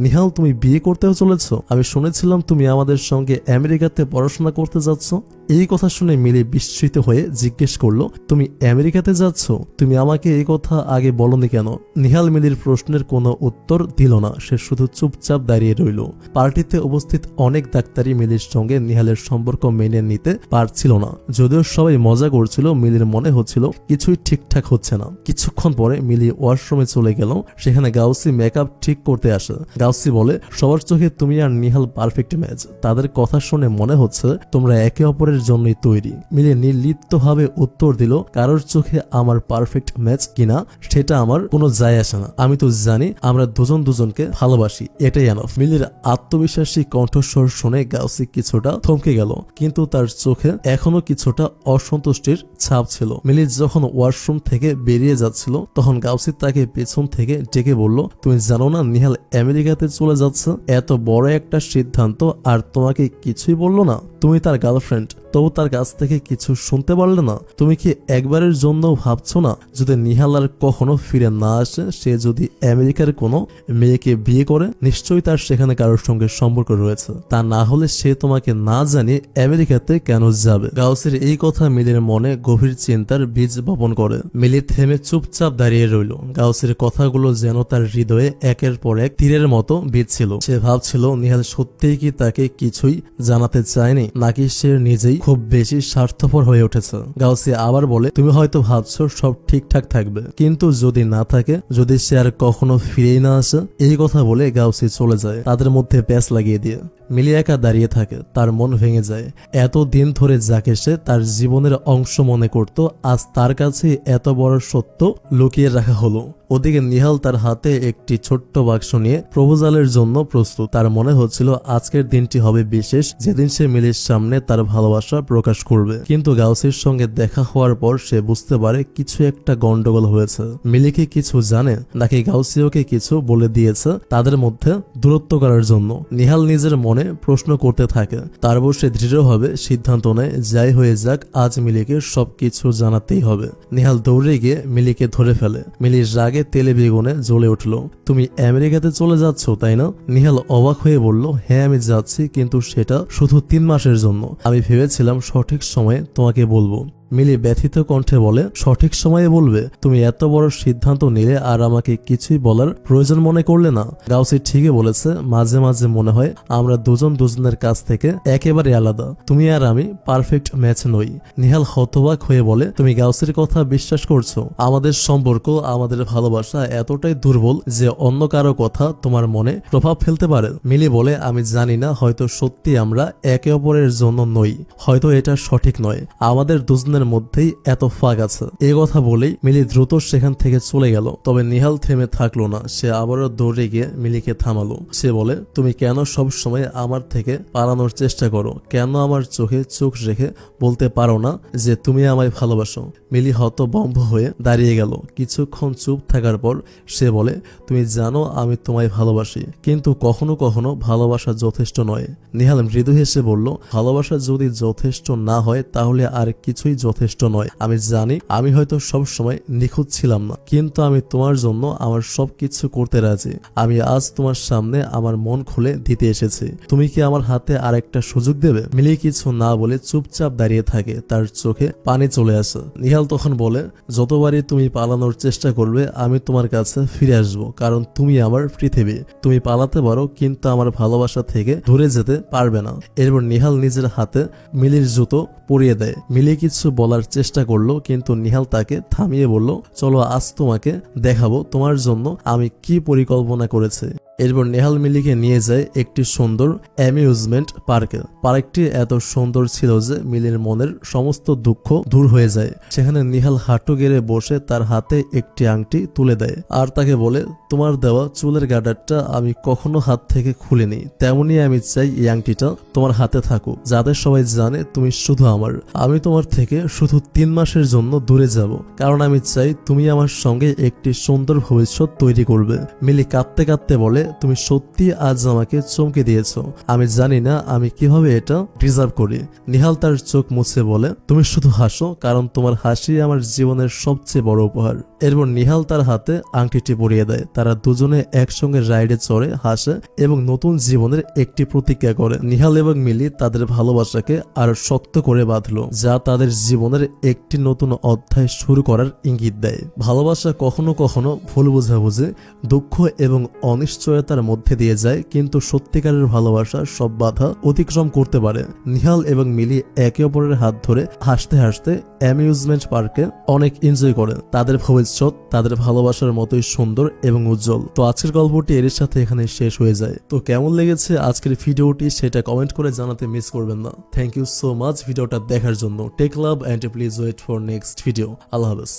নিহাল তুমি বিয়ে করতেও চলেছ? আমি শুনেছিলাম তুমি আমাদের সঙ্গে আমেরিকাতে পড়াশোনা করতে যাচ্ছ। এই কথা শুনে মিলি বিস্মিত হয়ে জিজ্ঞেস করলো, তুমি আমেরিকাতে যাচ্ছ? তুমি আমাকে এই কথা আগে বলনি কেন? নিহাল মিলির প্রশ্নের কোনো উত্তর দিল না। সে শুধু চুপচাপ দাঁড়িয়ে রইল। পার্টিতে উপস্থিত অনেক ডাক্তারই মিলির সঙ্গে নিহালের সম্পর্ক মেনে নিতে পারছিল না। যদিও সবাই মজা করছিল, মিলির মনে হচ্ছিল কিছুই ঠিকঠাক হচ্ছে না। কিছুক্ষণ পরে মিলি ওয়াশরুমে চলে গেল। সেখানে গাউসি মেকআপ ঠিক করতে আসে। গাউসি বলে, সবার চোখে তুমি আর নিহাল পারফেক্ট ম্যাচ। তাদের কথা শুনে মনে হচ্ছে তোমরা একে অপরের জন্যই তৈরি। মিলি নির্লিপ্তভাবে উত্তর দিল, কারোর চোখে আমার পারফেক্ট ম্যাচ কিনা সেটা আমার কোনো যায় আসে না। আমি তো জানি আমরা দুজন দুজনকে ভালোবাসি, এটাই এনাফ। মিলির আত্মবিশ্বাসী কণ্ঠস্বর শুনে গাউসি কিছুটা থমকে গেল, কিন্তু তার চোখে এখনো কিছুটা অসন্তুষ্টির ছাপ ছিল। মিলি যখন ওয়াশরুম থেকে বেরিয়ে যাচ্ছিল, তখন গাউসি তাকে পেছন থেকে ডেকে বলল, তুমি জানো না নিহাল আমেরিকাতে চলে যাচ্ছে? এত বড় একটা সিদ্ধান্ত আর তোমাকে কিছুই বললো না? তুমি তার গার্লফ্রেন্ড, তবু তার কাছ থেকে কিছু শুনতে পারলে না? তুমি কি একবারের জন্য ভাবছো না যদি নিহাল আর কখনো ফিরে না আসে, সে যদি আমেরিকার কোনো মেয়েকে বিয়ে করে, নিশ্চয়ই তার সেখানে কারোর সঙ্গে সম্পর্ক রয়েছে। তা না হলে সে তোমাকে না জানিয়ে আমেরিকাতে কেন যাবে? গাউসের এই কথা মিলির মনে গভীর চিন্তার বীজ বপন করে। মিলি থেমে চুপচাপ দাঁড়িয়ে রইল। গাউসের কথাগুলো যেন তার হৃদয়ে একের পর এক তীরের মতো বিঁধছিল। সে ভাবছিল নিহাল সত্যিই কি তাকে কিছুই জানাতে চায়নি? নাকি সে নিজেই খুব বেশি স্বার্থপর হয়ে উঠেছে। গাউসি আবার বলে, তুমি হয়তো ভাবছো সব ঠিকঠাক থাকবে, কিন্তু যদি না থাকে, যদি সে আর কখনো ফিরেই না আসে। এই কথা বলে গাউসি চলে যায়, তাদের মধ্যে প্যাঁচ লাগিয়ে দিয়ে। মিলি একা দাঁড়িয়ে থাকে, তার মন ভেঙে যায়। এত দিন ধরে যাকে সে তার জীবনের অংশ মনে করত, আজ তার কাছে এত বড় সত্য লুকিয়ে রাখা হলো। ওদিকে নিহাল তার হাতে একটি ছোট্ট বাক্স নিয়ে প্রপোজালের জন্য প্রস্তুত। তার মনে হচ্ছিল আজকের দিনটি হবে বিশেষ, যেদিন সে মিলির সামনে তার ভালোবাসা প্রকাশ করবে। কিন্তু গাউসির সঙ্গে দেখা হওয়ার পর সে বুঝতে পারে কিছু একটা গন্ডগোল হয়েছে। মিলি কি কিছু জানে, নাকি গাউসিওকে কিছু বলে দিয়েছে তাদের মধ্যে দূরত্ব করার জন্য? নিহাল নিজের মনে প্রশ্ন করতে থাকে। তারপর সে দৃঢ়ভাবে সিদ্ধান্ত নেয়, যাই হয়ে যাক আজ মিলিকে সবকিছু জানাতেই হবে। নিহাল দৌড়ে গিয়ে মিলিকে ধরে ফেলে। মিলির রাগে তেলে বেগুনে জ্বলে উঠল। তুমি আমেরিকাতে চলে যাচ্ছ তাই না? নিহাল অবাক হয়ে বলল, হ্যাঁ আমি যাচ্ছি, কিন্তু সেটা শুধু 3 মাসের জন্য। আমি ভেবেছিলাম সঠিক সময়ে তোমাকে বলবো। মিলি ব্যথিত কণ্ঠে বলে, সঠিক সময়ে বলবে? তুমি এত বড় সিদ্ধান্ত নিলে আর আমাকে কিছুই বলার প্রয়োজন মনে করলে না? গাউসি ঠিকই বলেছে, মাঝে মাঝে মনে হয় আমরা দুজন দুজনের কাছ থেকে একেবারে আলাদা। তুমি আর আমি পারফেক্ট ম্যাচ নই। নিহাল হতবাক হয়ে বলে, তুমি গাউসির কথা বিশ্বাস করছো? আমাদের সম্পর্ক, আমাদের ভালোবাসা এতটাই দুর্বল যে অন্য কারো কথা তোমার মনে প্রভাব ফেলতে পারে? মিলি বলে, আমি জানি না, হয়তো সত্যি আমরা একে অপরের জন্য নই, হয়তো এটা সঠিক নয়, আমাদের দুজনের মধ্যেই এত ফাঁক আছে। এই কথা বলেই মিলি দ্রুত সেখান থেকে চলে গেল। তবে নিহাল থেমে থাকলো না, সে আবারও দৌড়ে গিয়ে মিলিকে থামালো। সে বলে, তুমি কেন সব সময় আমার থেকে পালানোর চেষ্টা করো? কেন আমার চোখে চোখ রেখে বলতে পারো না যে তুমি আমায় ভালোবাসো? মিলি হতভম্ব হয়ে দাঁড়িয়ে গেল। কিছুক্ষণ চুপ থাকার পর সে বলে, তুমি জানো আমি তোমায় ভালোবাসি, কিন্তু কখনো কখনো ভালোবাসা যথেষ্ট নয়। নিহাল মৃদু হেসে বলল, ভালোবাসা যদি যথেষ্ট না হয় তাহলে আর কিছুই যথেষ্ট নয়। আমি জানি আমি হয়তো সব সময় নিখুঁত ছিলাম না, কিন্তু আমি তোমার জন্য আমার সবকিছু করতে রাজি। আমি আজ তোমার সামনে আমার মন খুলে দিতে এসেছি। তুমি কি আমার হাতে আরেকটা সুযোগ দেবে? মিলি কিছু না বলে চুপচাপ দাঁড়িয়ে থাকে, তার চোখে পানি চলে আসে। নিহাল তখন বলে, যতবারই তুমি পালানোর চেষ্টা করবে আমি তোমার কাছে ফিরে আসবো, কারণ তুমি আমার পৃথিবী। তুমি পালাতে পারো, কিন্তু আমার ভালোবাসা থেকে দূরে যেতে পারবে না। এরপর নিহাল নিজের হাতে মিলির জুতো পরিয়ে দেয়। মিলি কিছু বলার চেষ্টা করলো, কিন্তু নিহাল তাকে থামিয়ে বলল, চলো আজ তোমাকে দেখাবো তোমার জন্য আমি কি পরিকল্পনা করেছি। এরপর নেহাল মিলিকে নিয়ে যায় একটি সুন্দর অ্যামিউজমেন্ট পার্কে। পার্কটি এত সুন্দর ছিল যে মিলির মনের সমস্ত দুঃখ দূর হয়ে যায়। সেখানে নিহাল হাঁটু গেড়ে বসে তার হাতে একটি আংটি তুলে দেয়, আর তাকে বলে, তোমার দেওয়া চুলের গার্ডারটা আমি কখনো হাত থেকে খুলিনি, তেমনি আমি চাই এই আংটিটা তোমার হাতে থাকুক, যাতে সবাই জানে তুমি শুধু আমার। আমি তোমার থেকে শুধু 3 মাসের জন্য দূরে যাব, কারণ আমি চাই তুমি আমার সঙ্গে একটি সুন্দর ভবিষ্যৎ তৈরি করবে। মিলি কাঁদতে কাঁদতে বলে, তুমি সত্যি আজ আমাকে চমকে দিয়েছো। আমি জানি না আমি কিভাবে এটা ডিজার্ভ করি। নিহাল তার চোখ মুছে বলে, তুমি শুধু হাসো, কারণ তোমার হাসি আমার জীবনের সবচেয়ে বড় উপহার। এরপর নিহাল তার হাতে আংটিটি পরিয়ে দেয়। তারা দুজনে একসঙ্গে রাইডে চড়ে, হাসে এবং নতুন জীবনের একটি প্রতিজ্ঞা করে। নিহাল এবং মিলি তাদের ভালোবাসাকে আরো শক্ত করে বাঁধলো, যা তাদের জীবনের একটি নতুন অধ্যায় শুরু করার ইঙ্গিত দেয়। ভালোবাসা কখনো কখনো ভুল বোঝাবুঝি, দুঃখ এবং অনিশ্চয়তার মধ্যে দিয়ে যায়, কিন্তু সত্যিকারের ভালোবাসা সব বাধা অতিক্রম করতে পারে। নিহাল এবং মিলি একে অপরের হাত ধরে হাসতে হাসতে অ্যামিউজমেন্ট পার্কে অনেক এনজয় করে। তাদের ভবিষ্যৎ তাদের ভালোবাসার মতোই সুন্দর এবং উজ্জ্বল। তো আজকের গল্পটি এর সাথে এখানে শেষ হয়ে যায়। তো কেমন লেগেছে আজকের ভিডিওটি সেটা কমেন্ট করে জানাতে মিস করবেন না। থ্যাংক ইউ সো মাচ ভিডিওটা দেখার জন্য। Take love and please wait for next video. আল্লাহ হাফেজ।